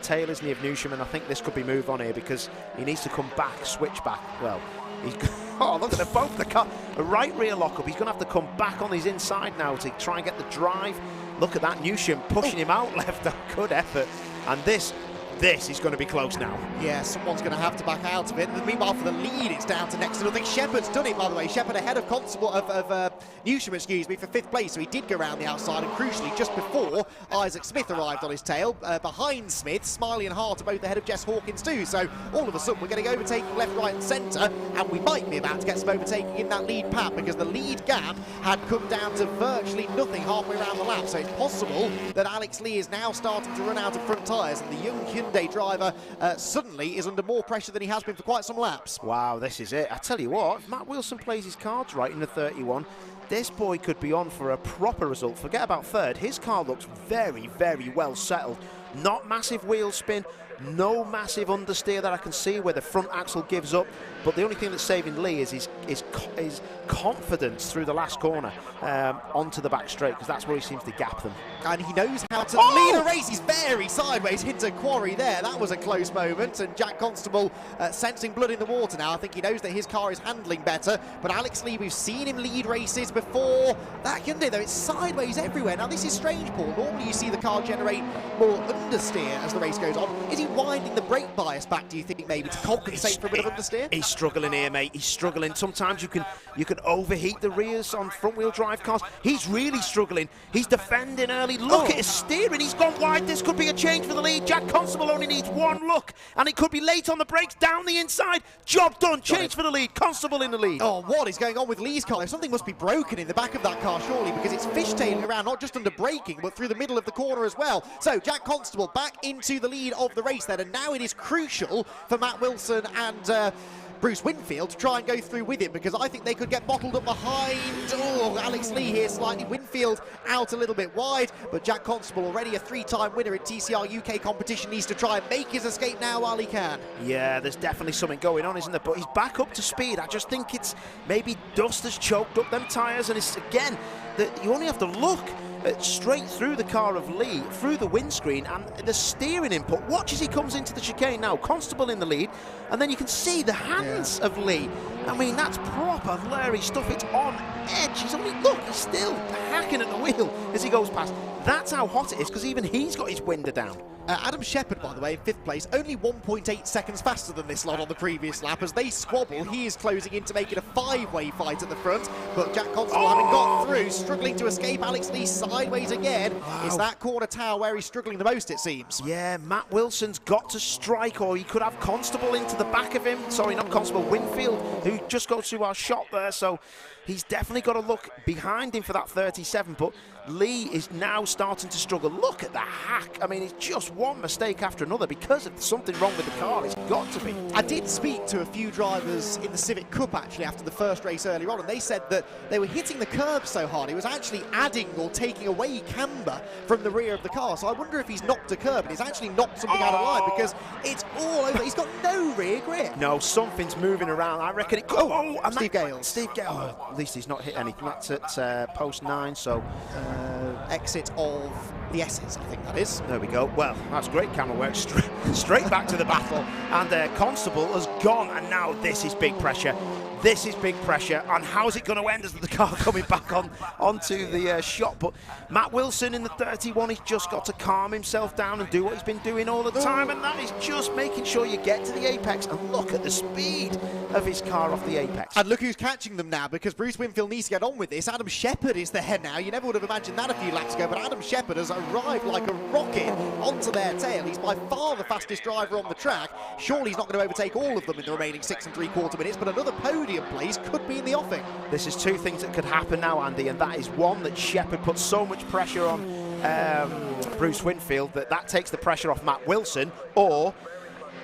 tail, isn't he, of Newsham, and I think this could be move on here because he needs to come back, switch back. Well, he's oh, look at both the car, a right rear lockup. He's going to have to come back on his inside now to try and get the drive. Look at that, Newsham pushing him out left. Good effort, and this is going to be close now. Yeah, someone's going to have to back out of it. And meanwhile, for the lead, it's down to next to nothing. Shepherd's done it, by the way. Shepherd ahead of Constable of Newsham, excuse me, for 5th place. So he did go around the outside, and crucially, just before Isaac Smith arrived on his tail, behind Smith, Smiley and Hart are both ahead of Jess Hawkins too. So all of a sudden, we're getting overtaking left, right, and centre, and we might be about to get some overtaking in that lead pack because the lead gap had come down to virtually nothing halfway around the lap. So it's possible that Alex Lee is now starting to run out of front tyres, and the young Hyundai driver suddenly is under more pressure than he has been for quite some laps. Wow, this is it. I tell you what, if Matt Wilson plays his cards right in the 31, this boy could be on for a proper result. Forget about third. His car looks very well settled. Not massive wheel spin, no massive understeer that I can see where the front axle gives up. But the only thing that's saving Lee is his confidence through the last corner onto the back straight, because that's where he seems to gap them. And he knows how to lead a race. He's very sideways, hits a quarry there. That was a close moment. And Jack Constable sensing blood in the water now. I think he knows that his car is handling better. But Alex Lee, we've seen him lead races before. That Hyundai, though, it's sideways everywhere. Now, this is strange, Paul. Normally you see the car generate more understeer as the race goes on. Is he winding the brake bias back, do you think, maybe to compensate for a bit of understeer? He's struggling here, mate. He's struggling. Sometimes you can overheat the rears on front-wheel drive cars. He's really struggling. He's defending early. Look at his steering. He's gone wide. This could be a change for the lead. Jack Constable only needs one look, and it could be late on the brakes, down the inside. Job done. Change for the lead. Constable in the lead. Oh, what is going on with Lee's car? Something must be broken in the back of that car, surely, because it's fishtailing around, not just under braking, but through the middle of the corner as well. So Jack Constable back into the lead of the race then, and now it is crucial for Matt Wilson and Bruce Winfield to try and go through with him, because I think they could get bottled up behind. Oh, Alex Lee here slightly. Winfield out a little bit wide, but Jack Constable, already a 3-time winner in TCR UK competition, needs to try and make his escape now while he can. Yeah, there's definitely something going on, isn't there? But he's back up to speed. I just think it's maybe dust has choked up them tyres, and it's, again, that you only have to look straight through the car of Lee, through the windscreen, and the steering input. Watch as he comes into the chicane now. Constable in the lead, and then you can see the hands of Lee. I mean, that's proper Larry stuff. It's on edge. He's only, look, he's still hacking at the wheel as he goes past. That's how hot it is, because even he's got his window down. Adam Shepherd, by the way, in 5th place, only 1.8 seconds faster than this lot on the previous lap. As they squabble, he is closing in to make it a 5-way fight at the front. But Jack Constable, having got through, struggling to escape. Alex Lee sideways again. Wow. It's that corner tower where he's struggling the most, it seems. Yeah, Matt Wilson's got to strike, or he could have Constable into the back of him. Sorry, not Constable, Winfield, who just goes through our shot there. So he's definitely got to look behind him for that 37, but Lee is now starting to struggle. Look at the hack. I mean, it's just one mistake after another because of something wrong with the car. It's got to be. I did speak to a few drivers in the Civic Cup, actually, after the first race earlier on, and they said that they were hitting the curb so hard, it was actually adding or taking away camber from the rear of the car. So I wonder if he's knocked a curb and he's actually knocked something out of line, because it's all over. He's got no rear grip. No, something's moving around. I reckon it could. Oh, and Steve Gale. Steve Gale. Oh, at least he's not hit anything. That's at post 9, so exit of the S's, I think that is. There we go. Well, that's great camera work. Straight back to the battle, and Constable has gone, and now this is big pressure. This is big pressure, and how's it going to end as the car coming back onto the shot? But Matt Wilson in the 31, he's just got to calm himself down and do what he's been doing all the time, and that is just making sure you get to the apex. And look at the speed of his car off the apex. And look who's catching them now, because Bruce Winfield needs to get on with this. Adam Shepherd is there now. You never would have imagined that a few laps ago, but Adam Shepherd has arrived like a rocket onto their tail. He's by far the fastest driver on the track. Surely he's not going to overtake all of them in the remaining 6 3/4 minutes, but another podium place could be in the offing. This is two things that could happen now, Andy, and that is one, that Shepherd puts so much pressure on Bruce Winfield that takes the pressure off Matt Wilson, or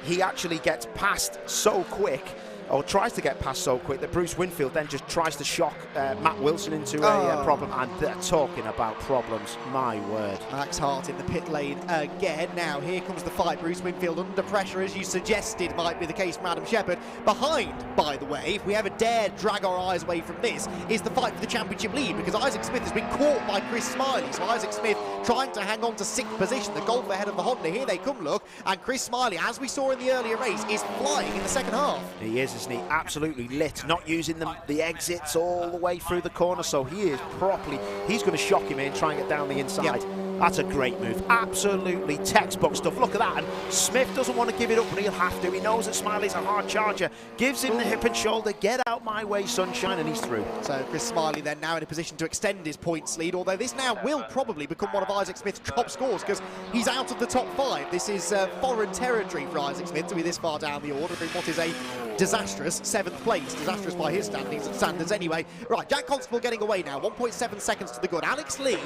he actually gets past so quick, or tries to get past so quick, that Bruce Winfield then just tries to shock Matt Wilson into a problem. And they're talking about problems, my word. Max Hart in the pit lane again. Now here comes the fight. Bruce Winfield under pressure, as you suggested might be the case from Adam Shepherd. Behind, by the way, if we ever dare drag our eyes away from this, is the fight for the championship lead, because Isaac Smith has been caught by Chris Smiley. So Isaac Smith trying to hang on to 6th position, the Golf ahead of the Honda. Here they come, look, and Chris Smiley, as we saw in the earlier race, is flying in the second half. He is, isn't he? Absolutely lit, not using the exits all the way through the corner, so he is properly, he's going to shock him in, try and get down the inside. Yep. That's a great move, absolutely textbook stuff. Look at that, and Smith doesn't want to give it up, but he'll have to. He knows that Smiley's a hard charger, gives him the hip and shoulder, get out my way, sunshine, and he's through. So Chris Smiley then now in a position to extend his points lead, although this now will probably become one of Isaac Smith's top scores, because he's out of the top 5. This is foreign territory for Isaac Smith to be this far down the order in what is a disastrous 7th place. Disastrous by his standards anyway. Right, Jack Constable getting away now, 1.7 seconds to the good. Alex Lee,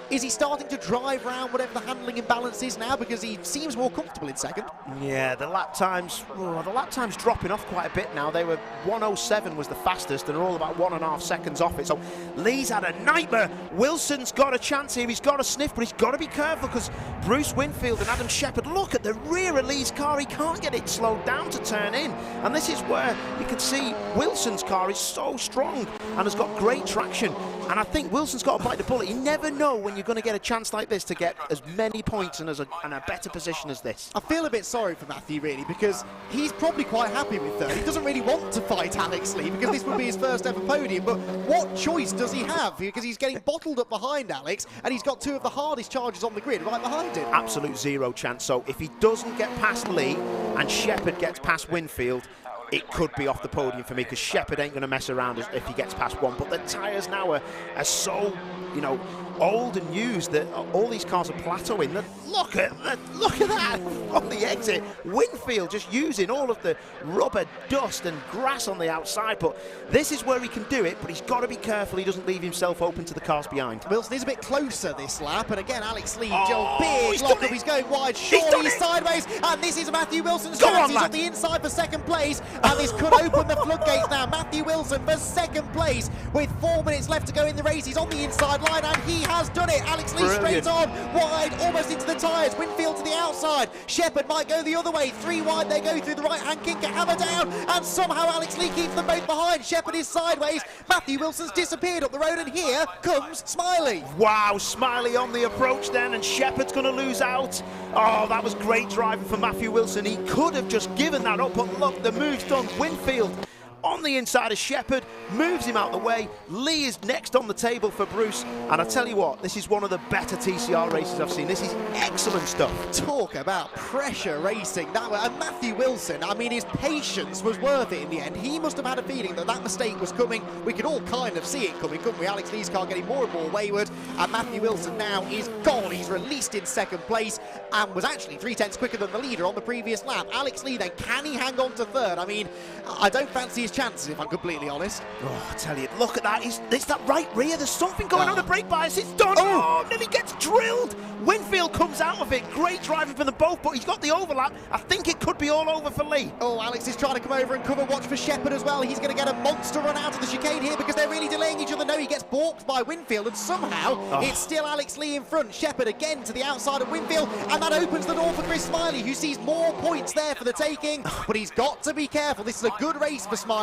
is he starting to drive around whatever the handling imbalance is now, because he seems more comfortable in second? Yeah, the lap times dropping off quite a bit now. They were 1:07 was the fastest, and they're all about 1.5 seconds off it. So Lee's had a nightmare. Wilson's got a chance here. He's got a sniff, but he's got to be careful, because Bruce Winfield and Adam Shepherd, look at the rear of Lee's car. He can't get it slowed down to turn in, and this is where you can see Wilson's car is so strong and has got great traction. And I think Wilson's got to bite the bullet. You never know when you're going to get a chance like this to get as many points and a better position as this. I feel a bit sorry for Matthew, really, because he's probably quite happy with third. He doesn't really want to fight Alex Lee, because this would be his first ever podium, but what choice does he have? Because he's getting bottled up behind Alex, and he's got 2 of the hardest chargers on the grid right behind him. Absolute zero chance. So if he doesn't get past Lee and Shepherd gets past Winfield, it could be off the podium for me, because Shepherd ain't going to mess around if he gets past one. But the tyres now are so, old and used that all these cars are plateauing. Look at that on the exit. Winfield just using all of the rubber, dust and grass on the outside. But this is where he can do it, but he's got to be careful he doesn't leave himself open to the cars behind. Wilson is a bit closer this lap, and again Alex Lee, big lock up, he's going wide, surely sideways, and this is Matthew Wilson's chance. He's on the inside for second place, and this could open the floodgates now. Matthew Wilson for second place with 4 minutes left to go in the race. He's on the inside line, and he has done it. Alex Lee straight on, wide, almost into the tyres. Winfield to the outside. Shepherd might go the other way. 3 wide, they go through the right-hand kinker, hammer down, and somehow Alex Lee keeps them both behind. Shepherd is sideways. Matthew Wilson's disappeared up the road, and here comes Smiley. Wow, Smiley on the approach then, and Shepherd's going to lose out. Oh, that was great driving for Matthew Wilson. He could have just given that up, but look, the move's done. Winfield on the inside of Shepherd, moves him out the way. Lee is next on the table for Bruce, and I tell you what, this is one of the better TCR races I've seen. This is excellent stuff. Talk about pressure racing. And Matthew Wilson, I mean, his patience was worth it in the end. He must have had a feeling that mistake was coming. We could all kind of see it coming, couldn't we? Alex Lee's car getting more and more wayward, and Matthew Wilson now is gone. He's released in second place and was actually 3/10 quicker than the leader on the previous lap. Alex Lee then, can he hang on to third? I mean, I don't fancy his chances, if I'm completely honest. Oh, I tell you, look at that. It's that right rear. There's something going on the brake bias. It's done. Oh, nearly gets drilled. Winfield comes out of it. Great driving for them both, but he's got the overlap. I think it could be all over for Lee. Oh, Alex is trying to come over and cover. Watch for Shepherd as well. He's going to get a monster run out of the chicane here, because they're really delaying each other. No, he gets balked by Winfield, and somehow it's still Alex Lee in front. Shepherd again to the outside of Winfield, and that opens the door for Chris Smiley, who sees more points there for the taking. But he's got to be careful. This is a good race for Smiley.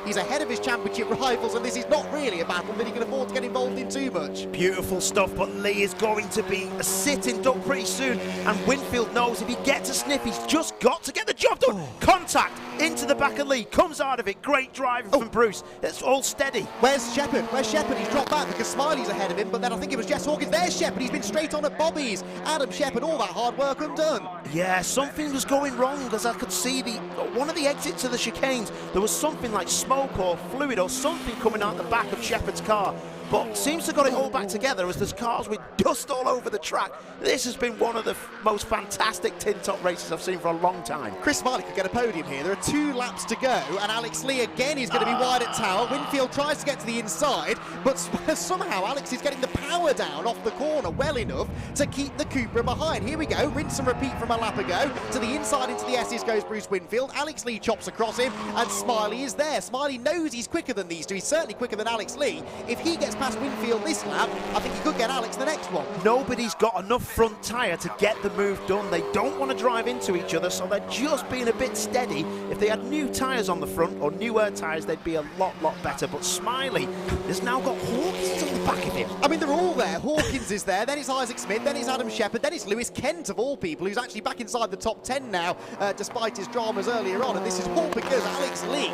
He's ahead of his championship rivals, and this is not really a battle that he can afford to get involved in too much. Beautiful stuff, but Lee is going to be a sitting duck pretty soon, and Winfield knows if he gets a sniff, he's just got to get the job done. Contact into the back of Lee, comes out of it. Great driving from Bruce. It's all steady. Where's Shepherd? He's dropped back because Smiley's ahead of him, but then I think it was Jess Hawkins. There's Shepherd. He's been straight on at Bobby's. Adam Shepherd, all that hard work undone. Yeah, something was going wrong, as I could see one of the exits of the chicanes. There was something like smoke or fluid or something coming out the back of Shepherd's car. but seems to have got it all back together as there's cars with dust all over the track. This has been one of the most fantastic tin top races I've seen for a long time. Chris Smiley could get a podium here. There are 2 laps to go, and Alex Lee again is going to be wide at Tower. Winfield tries to get to the inside, but somehow Alex is getting the power down off the corner well enough to keep the Cupra behind. Here we go, rinse and repeat from a lap ago. To the inside into the S's goes Bruce Winfield. Alex Lee chops across him, and Smiley is there. Smiley knows he's quicker than these two. He's certainly quicker than Alex Lee. If he gets past Winfield this lap, I think he could get Alex the next one. Nobody's got enough front tyre to get the move done. They don't want to drive into each other, so they're just being a bit steady. If they had new tyres on the front or newer tyres, they'd be a lot better. But Smiley has now got Hawkins on the back of him. I mean, they're all there. Hawkins is there, then it's Isaac Smith, then it's Adam Shepherd, then it's Lewis Kent of all people, who's actually back inside the top 10 now, despite his dramas earlier on. And this is all because Alex Lee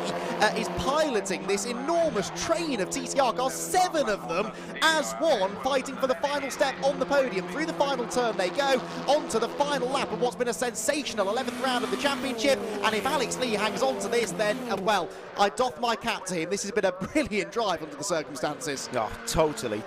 is piloting this enormous train of TCR cars, 7 of them as one, fighting for the final step on the podium. Through the final turn they go, onto the final lap of what's been a sensational 11th round of the championship. And if Alex Lee hangs on to this, then, well, I doff my cap to him. This has been a brilliant drive under the circumstances. Oh, totally.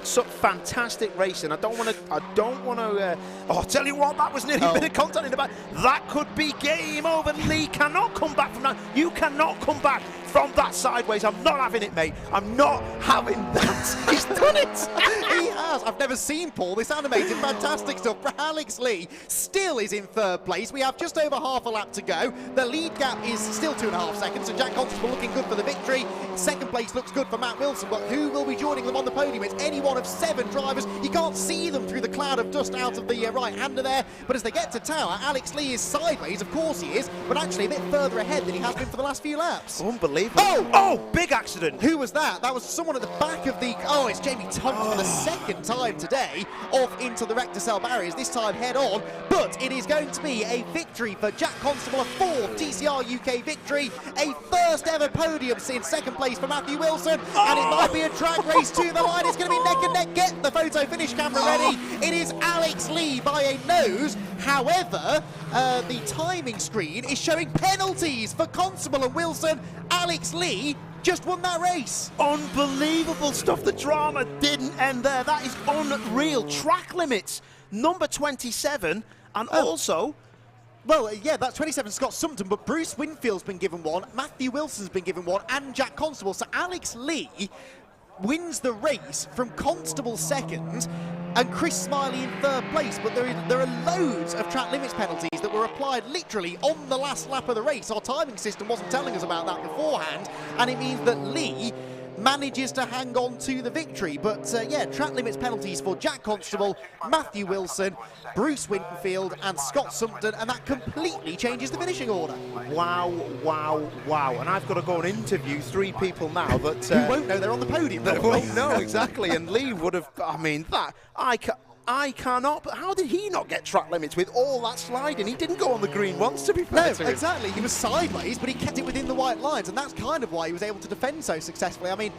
So fantastic racing. I don't want to. Oh, I'll tell you what, that was nearly a bit of contact in the back. That could be game over. Lee cannot come back from that. You cannot come back from that sideways. I'm not having it, mate. I'm not having that. He's done it. He has. I've never seen Paul this animated. Fantastic stuff. Alex Lee still is in 3rd place. We have just over half a lap to go. The lead gap is still 2.5 seconds, so Jack Constable looking good for the victory. 2nd place looks good for Matt Wilson, but who will be joining them on the podium? It's any one of 7 drivers. You can't see them through the cloud of dust out of the right-hander there, but as they get to Tower, Alex Lee is sideways, of course he is, but actually a bit further ahead than he has been for the last few laps. Unbelievable. Oh, big accident. Who was that? That was someone at the back of the... Oh, it's Jamie Tonks for the 2nd time today, off into the Rector Cell barriers, this time head on, but it is going to be a victory for Jack Constable, a 4th TCR UK victory, a 1st ever podium since 2nd place for Matthew Wilson, and it might be a drag race to the line. It's going to be neck and neck. Get the photo finish camera ready. It is Alex Lee by a nose. However, the timing screen is showing penalties for Constable and Wilson. Alex Lee just won that race. Unbelievable stuff. The drama didn't end there. That is unreal. Track limits, number 27, and also... Well, yeah, that's 27 Scott Sumpton, but Bruce Winfield's been given one, Matthew Wilson's been given one, and Jack Constable. So Alex Lee wins the race from Constable 2nd and Chris Smiley in 3rd place, but there are loads of track limits penalties that were applied literally on the last lap of the race. Our timing system wasn't telling us about that beforehand, and it means that Lee manages to hang on to the victory. But yeah, track limits penalties for Jack Constable, Matthew Wilson, Bruce Winfield and Scott Sumpton, and that completely changes the finishing order. Wow. And I've got to go and interview 3 people now that... who won't know they're on the podium. That won't know, exactly. And Lee would have... I mean, that... I cannot, but how did he not get track limits with all that sliding? He didn't go on the green once, to be fair to him. Exactly. He was sideways, but he kept it within the white lines, and that's kind of why he was able to defend so successfully. I mean,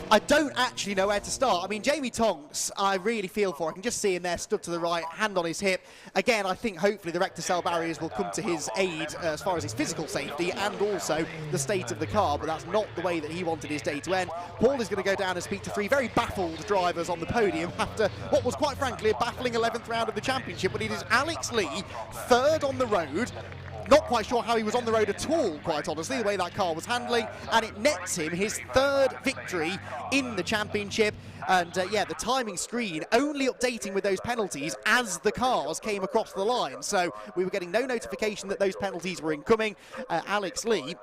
I don't actually know where to start. I mean, Jamie Tonks, I really feel for. I can just see him there, stood to the right, hand on his hip. Again, I think hopefully the Rector Cell barriers will come to his aid as far as his physical safety and also the state of the car, but that's not the way that he wanted his day to end. Paul is going to go down and speak to 3 very baffled drivers on the podium after what was quite frankly a baffling 11th round of the championship, but it is Alex Lee, 3rd on the road. Not quite sure how he was on the road at all, quite honestly, the way that car was handling, and it nets him his 3rd victory in the championship. And yeah, the timing screen only updating with those penalties as the cars came across the line. So we were getting no notification that those penalties were incoming. Alex Lee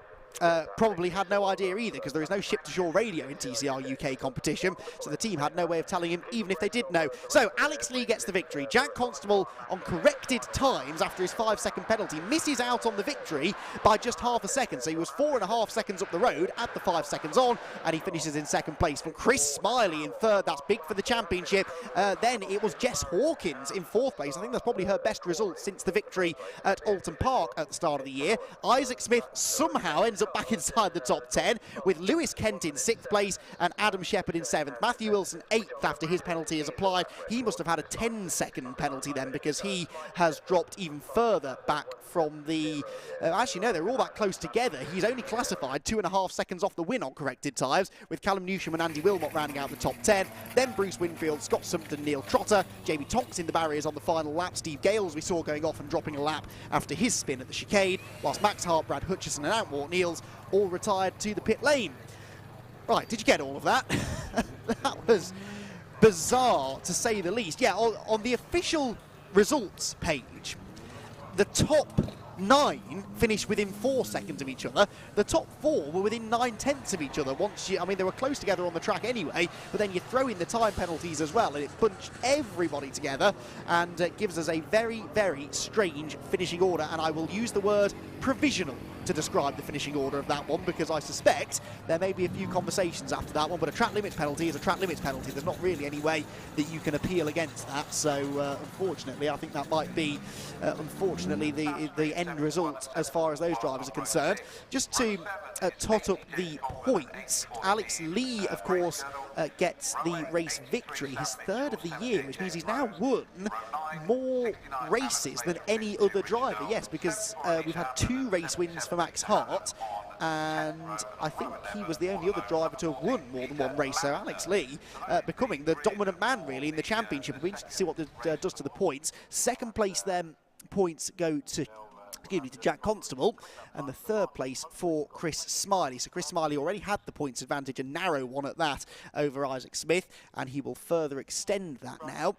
probably had no idea either, because there is no ship-to-shore radio in TCR UK competition, so the team had no way of telling him, even if they did know. So Alex Lee gets the victory. Jack Constable, on corrected times after his 5-second penalty, misses out on the victory by just half a second. So he was 4.5 seconds up the road at the 5 seconds on, and he finishes in 2nd place. From Chris Smiley in 3rd, that's big for the championship. Then it was Jess Hawkins in 4th place. I think that's probably her best result since the victory at Alton Park at the start of the year. Isaac Smith somehow ends ends up back inside the top 10, with Lewis Kent in 6th place and Adam Shepherd in 7th. Matthew Wilson 8th after his penalty is applied. He must have had a 10-second penalty then, because he has dropped even further back from the... actually, no, they're all that close together. He's only classified 2.5 seconds off the win on corrected tyres, with Callum Newsham and Andy Wilmot rounding out the top 10. Then Bruce Winfield, Scott Sumpton, Neil Trotter, Jamie Tonks in the barriers on the final lap. Steve Gales we saw going off and dropping a lap after his spin at the chicane, whilst Max Hart, Brad Hutchison and Outwart Niels all retired to the pit lane. Right, did you get all of that? That was bizarre, to say the least. Yeah, on the official results page, the top 9 finished within 4 seconds of each other. The top 4 were within 9/10 of each other. I mean, they were close together on the track anyway, but then you throw in the time penalties as well, and it bunched everybody together, and it gives us a very, very strange finishing order, and I will use the word provisional to describe the finishing order of that one, because I suspect there may be a few conversations after that one, but a track limits penalty is a track limits penalty. There's not really any way that you can appeal against that, so unfortunately I think that might be unfortunately the end result as far as those drivers are concerned. Just to tot up the points, Alex Lee of course gets the race victory, his 3rd of the year, which means he's now won more races than any other driver. Yes, because we've had 2 race wins for Max Hart, and I think he was the only other driver to have won more than one race. So Alex Lee becoming the dominant man really in the championship. It'll be interesting to see what it does to the points. 2nd place then, points go to Jack Constable, and the 3rd place for Chris Smiley. So Chris Smiley already had the points advantage, a narrow one at that, over Isaac Smith, and he will further extend that now.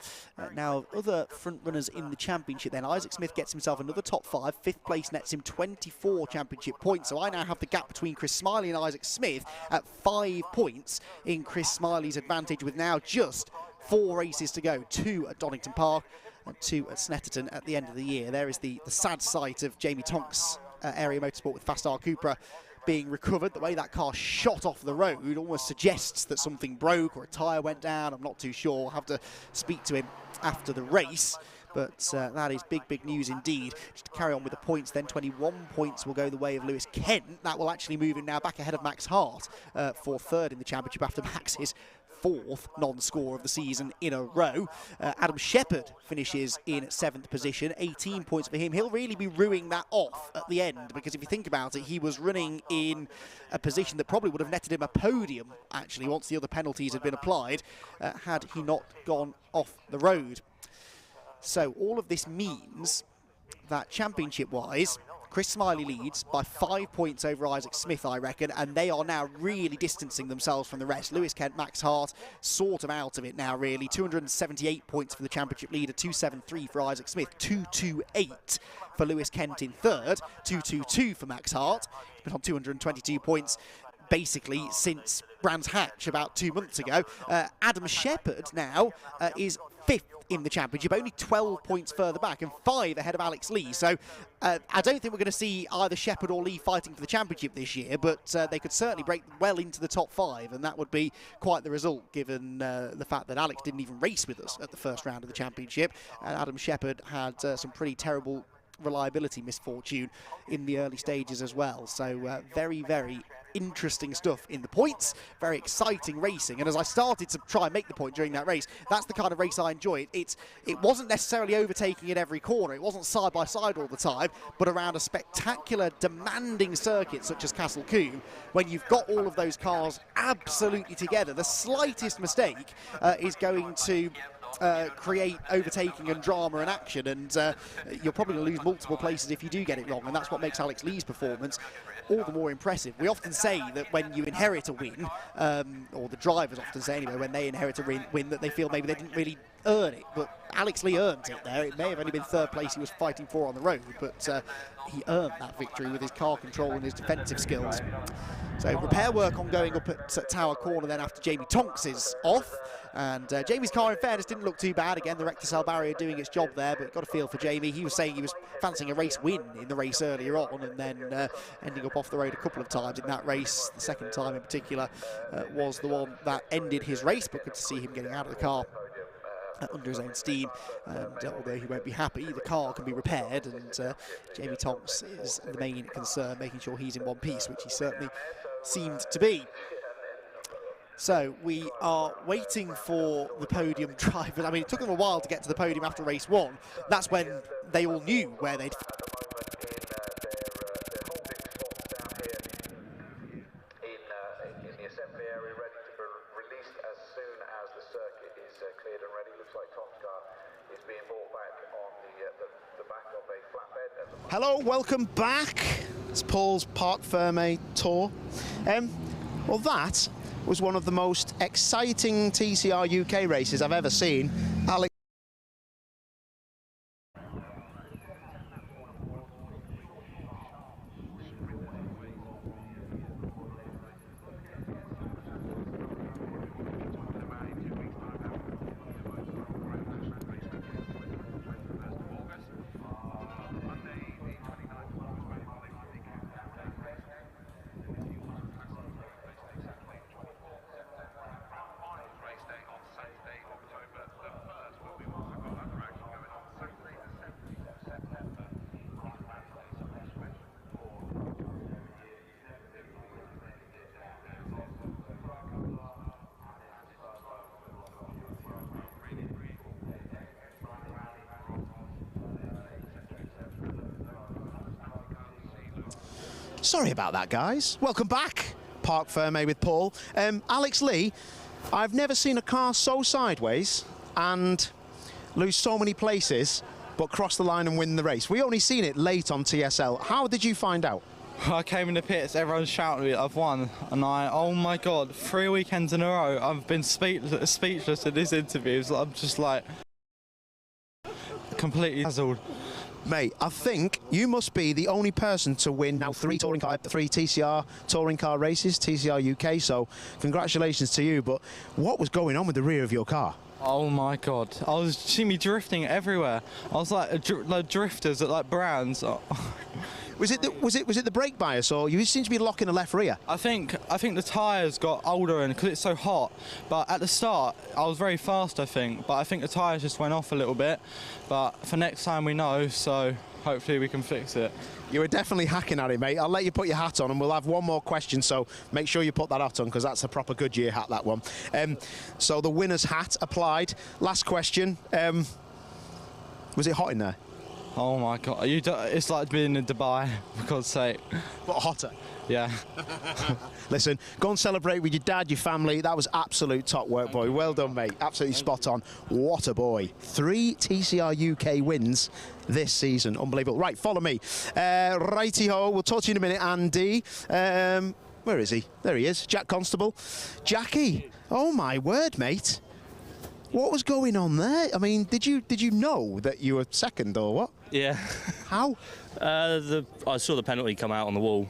Now, other front runners in the championship then. Isaac Smith gets himself another top 5. 5th place nets him 24 championship points. So I now have the gap between Chris Smiley and Isaac Smith at 5 points in Chris Smiley's advantage, with now just 4 races to go. 2 at Donington Park and 2 at Snetterton at the end of the year. There is the sad sight of Jamie Tonks' area motorsport with Fast R Cupra being recovered. The way that car shot off the road almost suggests that something broke or a tyre went down. I'm not too sure. I'll have to speak to him after the race. But that is big news indeed. Just to carry on with the points then, 21 points will go the way of Lewis Kent. That will actually move him now back ahead of Max Hart for 3rd in the championship after Max's 4th non-score of the season in a row. Adam Shepherd finishes in 7th position, 18 points for him. He'll really be ruining that off at the end, because if you think about it, he was running in a position that probably would have netted him a podium, actually, once the other penalties had been applied, had he not gone off the road. So all of this means that championship-wise, Chris Smiley leads by 5 points over Isaac Smith, I reckon, and they are now really distancing themselves from the rest. Lewis Kent, Max Hart, sort of out of it now, really. 278 points for the championship leader, 273 for Isaac Smith, 228 for Lewis Kent in 3rd, 222 for Max Hart. He's been on 222 points basically since Brands Hatch about 2 months ago. Adam Shepherd now is 5th in the championship, only 12 points further back and 5 ahead of Alex Lee. So I don't think we're going to see either Shepherd or Lee fighting for the championship this year, but they could certainly break well into the top 5, and that would be quite the result given the fact that Alex didn't even race with us at the first round of the championship. Adam Shepherd had some pretty terrible reliability misfortune in the early stages as well. So very interesting stuff in the points, very exciting racing, and as I started to try and make the point during that race, that's the kind of race I enjoy. It wasn't necessarily overtaking at every corner, it wasn't side by side all the time, but around a spectacular demanding circuit such as Castle Combe, when you've got all of those cars absolutely together, the slightest mistake is going to create overtaking and drama and action, and you're probably going to lose multiple places if you do get it wrong, and that's what makes Alex Lee's performance all the more impressive. We often say that when you inherit a win, or the drivers often say anyway, when they inherit a win, that they feel maybe they didn't really earn it, but Alex Lee earned it there. It may have only been 3rd place he was fighting for on the road, but he earned that victory with his car control and his defensive skills. So repair work ongoing up at Tower Corner then after Jamie Tonks is off, and Jamie's car in fairness didn't look too bad. Again, the recticel barrier doing its job there, but got a feel for Jamie. He was saying he was fancying a race win in the race earlier on, and then ending up off the road a couple of times in that race. The second time in particular was the one that ended his race, but good to see him getting out of the car under his own steam, and although he won't be happy, the car can be repaired, and Jamie Tonks is the main concern, making sure he's in one piece, which he certainly seemed to be. So we are waiting for the podium drivers. I mean, it took them a while to get to the podium after race 1. That's when they all knew where they'd... Hello, welcome back. It's Paul's Parc Ferme tour. Well, that was one of the most exciting TCR UK races I've ever seen. Alex. Sorry about that, guys. Welcome back. Parc Ferme with Paul. Alex Lee, I've never seen a car so sideways and lose so many places, but cross the line and win the race. We only seen it late on TSL. How did you find out? I came in the pits, everyone's shouting at me, I've won, and oh my God, 3 weekends in a row, I've been speechless in these interviews. I'm just like, completely dazzled. Mate, I think you must be the only person to win now 3 TCR touring car races, TCR UK, so congratulations to you. But what was going on with the rear of your car? Oh my God, I was seeing me drifting everywhere. I was like drifters at like brands. Was it the brake bias, or you seem to be locking the left rear? I think the tyres got older and because it's so hot. But at the start, I was very fast, I think. But I think the tyres just went off a little bit. But for next time, we know. So hopefully we can fix it. You were definitely hacking at it, mate. I'll let you put your hat on, and we'll have one more question. So make sure you put that hat on, because that's a proper Goodyear hat, that one. So the winner's hat applied. Last question. Was it hot in there? Oh my God, it's like being in Dubai, for God's sake. But hotter? Yeah. Listen, go and celebrate with your dad, your family. That was absolute top work, boy. Well done, mate. Absolutely spot on. What a boy. 3 TCR UK wins this season. Unbelievable. Right, follow me. Righty-ho, we'll talk to you in a minute, Andy. Where is he? There he is, Jack Constable. Jackie, oh my word, mate. What was going on there? I mean, did you know that you were second or what? Yeah. How? I saw the penalty come out on the wall,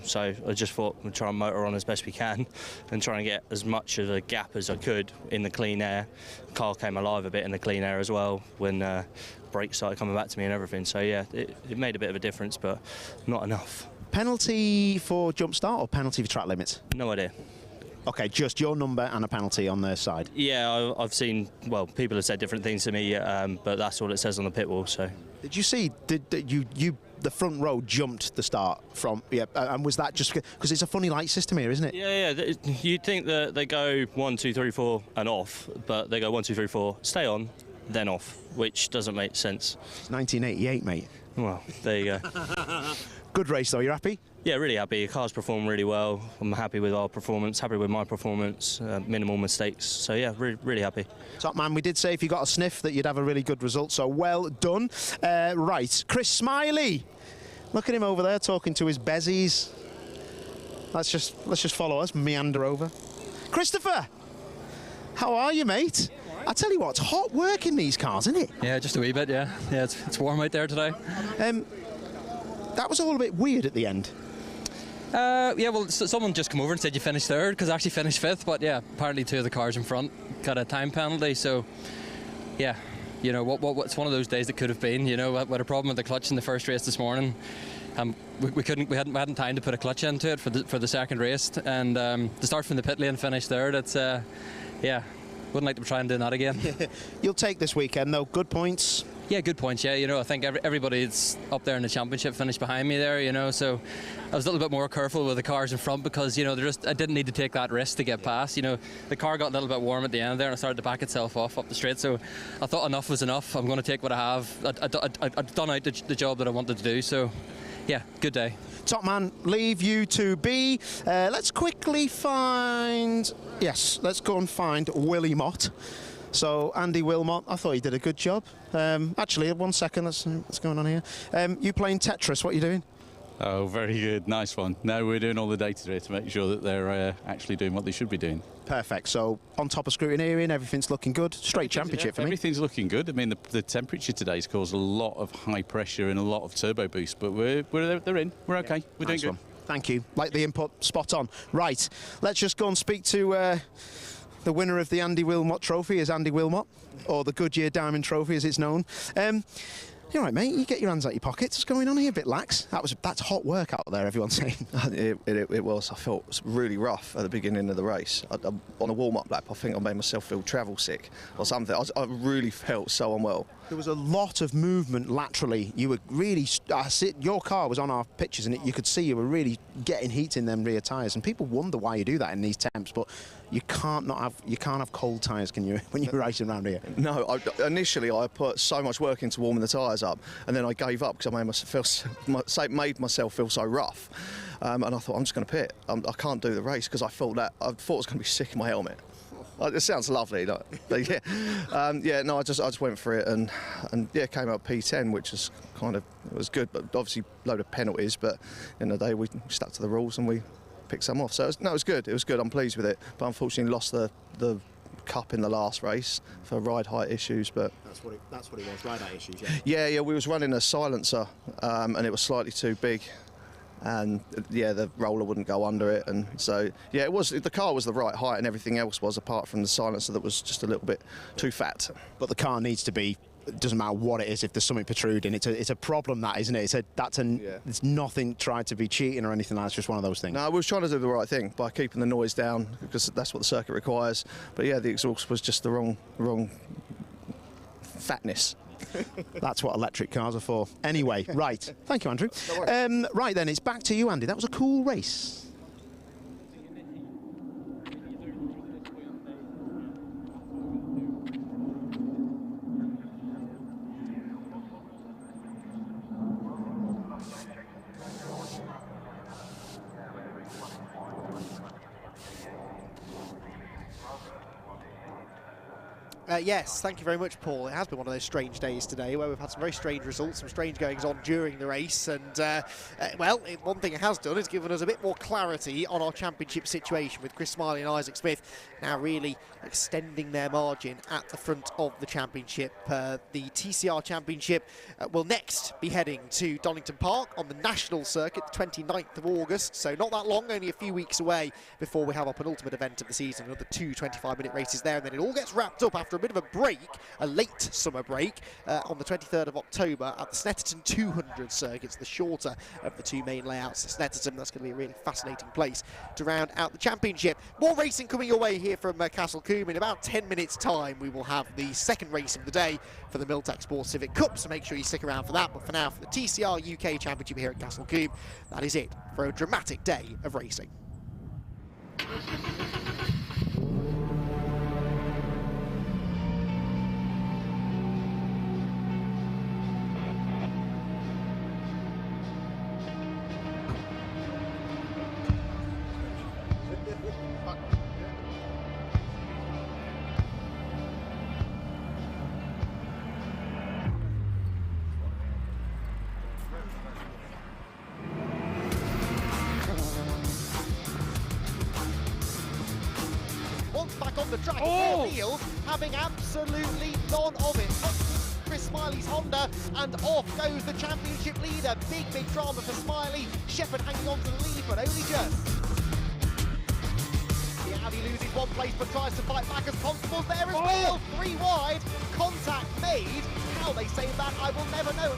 so I just thought we'd try and motor on as best we can and try and get as much of a gap as I could in the clean air. The car came alive a bit in the clean air as well when brakes started coming back to me and everything. So yeah, it made a bit of a difference, but not enough. Penalty for jump start or penalty for track limits? No idea. Okay, just your number and a penalty on their side. Yeah, I've seen, well, people have said different things to me, but that's all it says on the pit wall, so. Did you see, the front row jumped the start from, and was that just, because it's a funny light system here, isn't it? Yeah, you'd think that they go 1, 2, 3, 4 and off, but they go 1, 2, 3, 4, stay on, then off, which doesn't make sense. It's 1988, mate. Well, there you go. Good race though, you happy? Yeah, really happy. The car's performed really well. I'm happy with our performance, happy with my performance, minimal mistakes. So yeah, really happy. Top man, we did say if you got a sniff that you'd have a really good result, so well done. Right, Chris Smiley. Look at him over there talking to his bezies. Let's just follow us, meander over. Christopher, how are you, mate? I tell you what, it's hot work in these cars, isn't it? Yeah, just a wee bit, yeah. Yeah, it's warm out there today. That was all a bit weird at the end. Yeah, well, someone just come over and said you finished third, because I actually finished fifth, but yeah, apparently 2 of the cars in front got a time penalty, so yeah, you know, what's one of those days that could have been, you know, we had a problem with the clutch in the first race this morning. We hadn't time to put a clutch into it for the second race, and to start from the pit lane, finish third, it's yeah, wouldn't like to try and do that again. You'll take this weekend, though. Good points. Yeah, good points. Yeah, you know, I think everybody's up there in the championship finished behind me there. You know, so I was a little bit more careful with the cars in front because, you know, I didn't need to take that risk to get past. You know, the car got a little bit warm at the end there and it started to back itself off up the straight. So I thought enough was enough. I'm going to take what I have. I'd done out the job that I wanted to do. So, yeah, good day. Top man, leave you to be. Let's quickly find. Yes, let's go and find Willie Mott. So, Andy Wilmot, I thought he did a good job. Actually, 1 second, what's going on here? You playing Tetris, what are you doing? Oh, very good, nice one. No, we're doing all the data here to make sure that they're actually doing what they should be doing. Perfect, so on top of scrutineering, everything's looking good. Straight championship for me. Everything's looking good. I mean, the temperature today's caused a lot of high pressure and a lot of turbo boost, but they're in, we're okay, we're doing good. Thank you, like the input, spot on. Right, let's just go and speak to the winner of the Andy Wilmot Trophy is Andy Wilmot, or the Goodyear Diamond Trophy as it's known. You're right, mate, you get your hands out your pockets. What's going on here? A bit lax. That's hot work out there, everyone's saying. It was. I felt really rough at the beginning of the race. On a warm-up lap, I think I made myself feel travel sick or something. I really felt so unwell. There was a lot of movement laterally. You were really, your car was on our pictures and you could see you were really getting heat in them rear tyres. And people wonder why you do that in these temps, but you can't have cold tyres, can you, when you're racing around here? No, initially I put so much work into warming the tyres up, and then I gave up because I made myself feel so rough. And I thought, I'm just going to pit. I can't do the race because I thought I was going to be sick in my helmet. It sounds lovely, but yeah. I just went for it and came out P10, which is it was good, but obviously a load of penalties. But in the day we stuck to the rules and we picked some off. So it was good. It was good. I'm pleased with it. But unfortunately, lost the cup in the last race for ride height issues. But that's what it was. Ride height issues. Yeah. We was running a silencer, and it was slightly too big. And the roller wouldn't go under it, and so it was. The car was the right height, and everything else was, apart from the silencer that was just a little bit too fat. But the car needs to be. It doesn't matter what it is. If there's something protruding, it's a problem, that isn't it? It's nothing tried to be cheating or anything like that. It's just one of those things. No, we was trying to do the right thing by keeping the noise down because that's what the circuit requires. But the exhaust was just the wrong fatness. That's what electric cars are for. Anyway, right. Thank you, Andrew. Right then, it's back to you, Andy. That was a cool race. Yes, thank you very much, Paul. It has been one of those strange days today where we've had some very strange results, some strange goings-on during the race, and, one thing it has done is given us a bit more clarity on our championship situation, with Chris Smiley and Isaac Smith now really extending their margin at the front of the championship. The TCR Championship will next be heading to Donington Park on the national circuit, the 29th of August, so not that long, only a few weeks away before we have our penultimate event of the season, another 2 25-minute races there, and then it all gets wrapped up after a bit of a break, a late summer break, on the 23rd of October at the Snetterton 200 circuits, the shorter of the two main layouts. Snetterton, that's going to be a really fascinating place to round out the championship. More racing coming your way here from Castle Combe. In about 10 minutes time we will have the second race of the day for the Miltech Sports Civic Cup, so make sure you stick around for that. But for now, for the TCR UK Championship here at Castle Combe, that is it for a dramatic day of racing. The track, Neil having absolutely none of it. Chris Smiley's Honda, and off goes the championship leader. Big drama for Smiley. Shepherd hanging on to the lead, but only just. The Audi loses one place, but tries to fight back as Constable's there as well. 3 wide, contact made. How they say that, I will never know.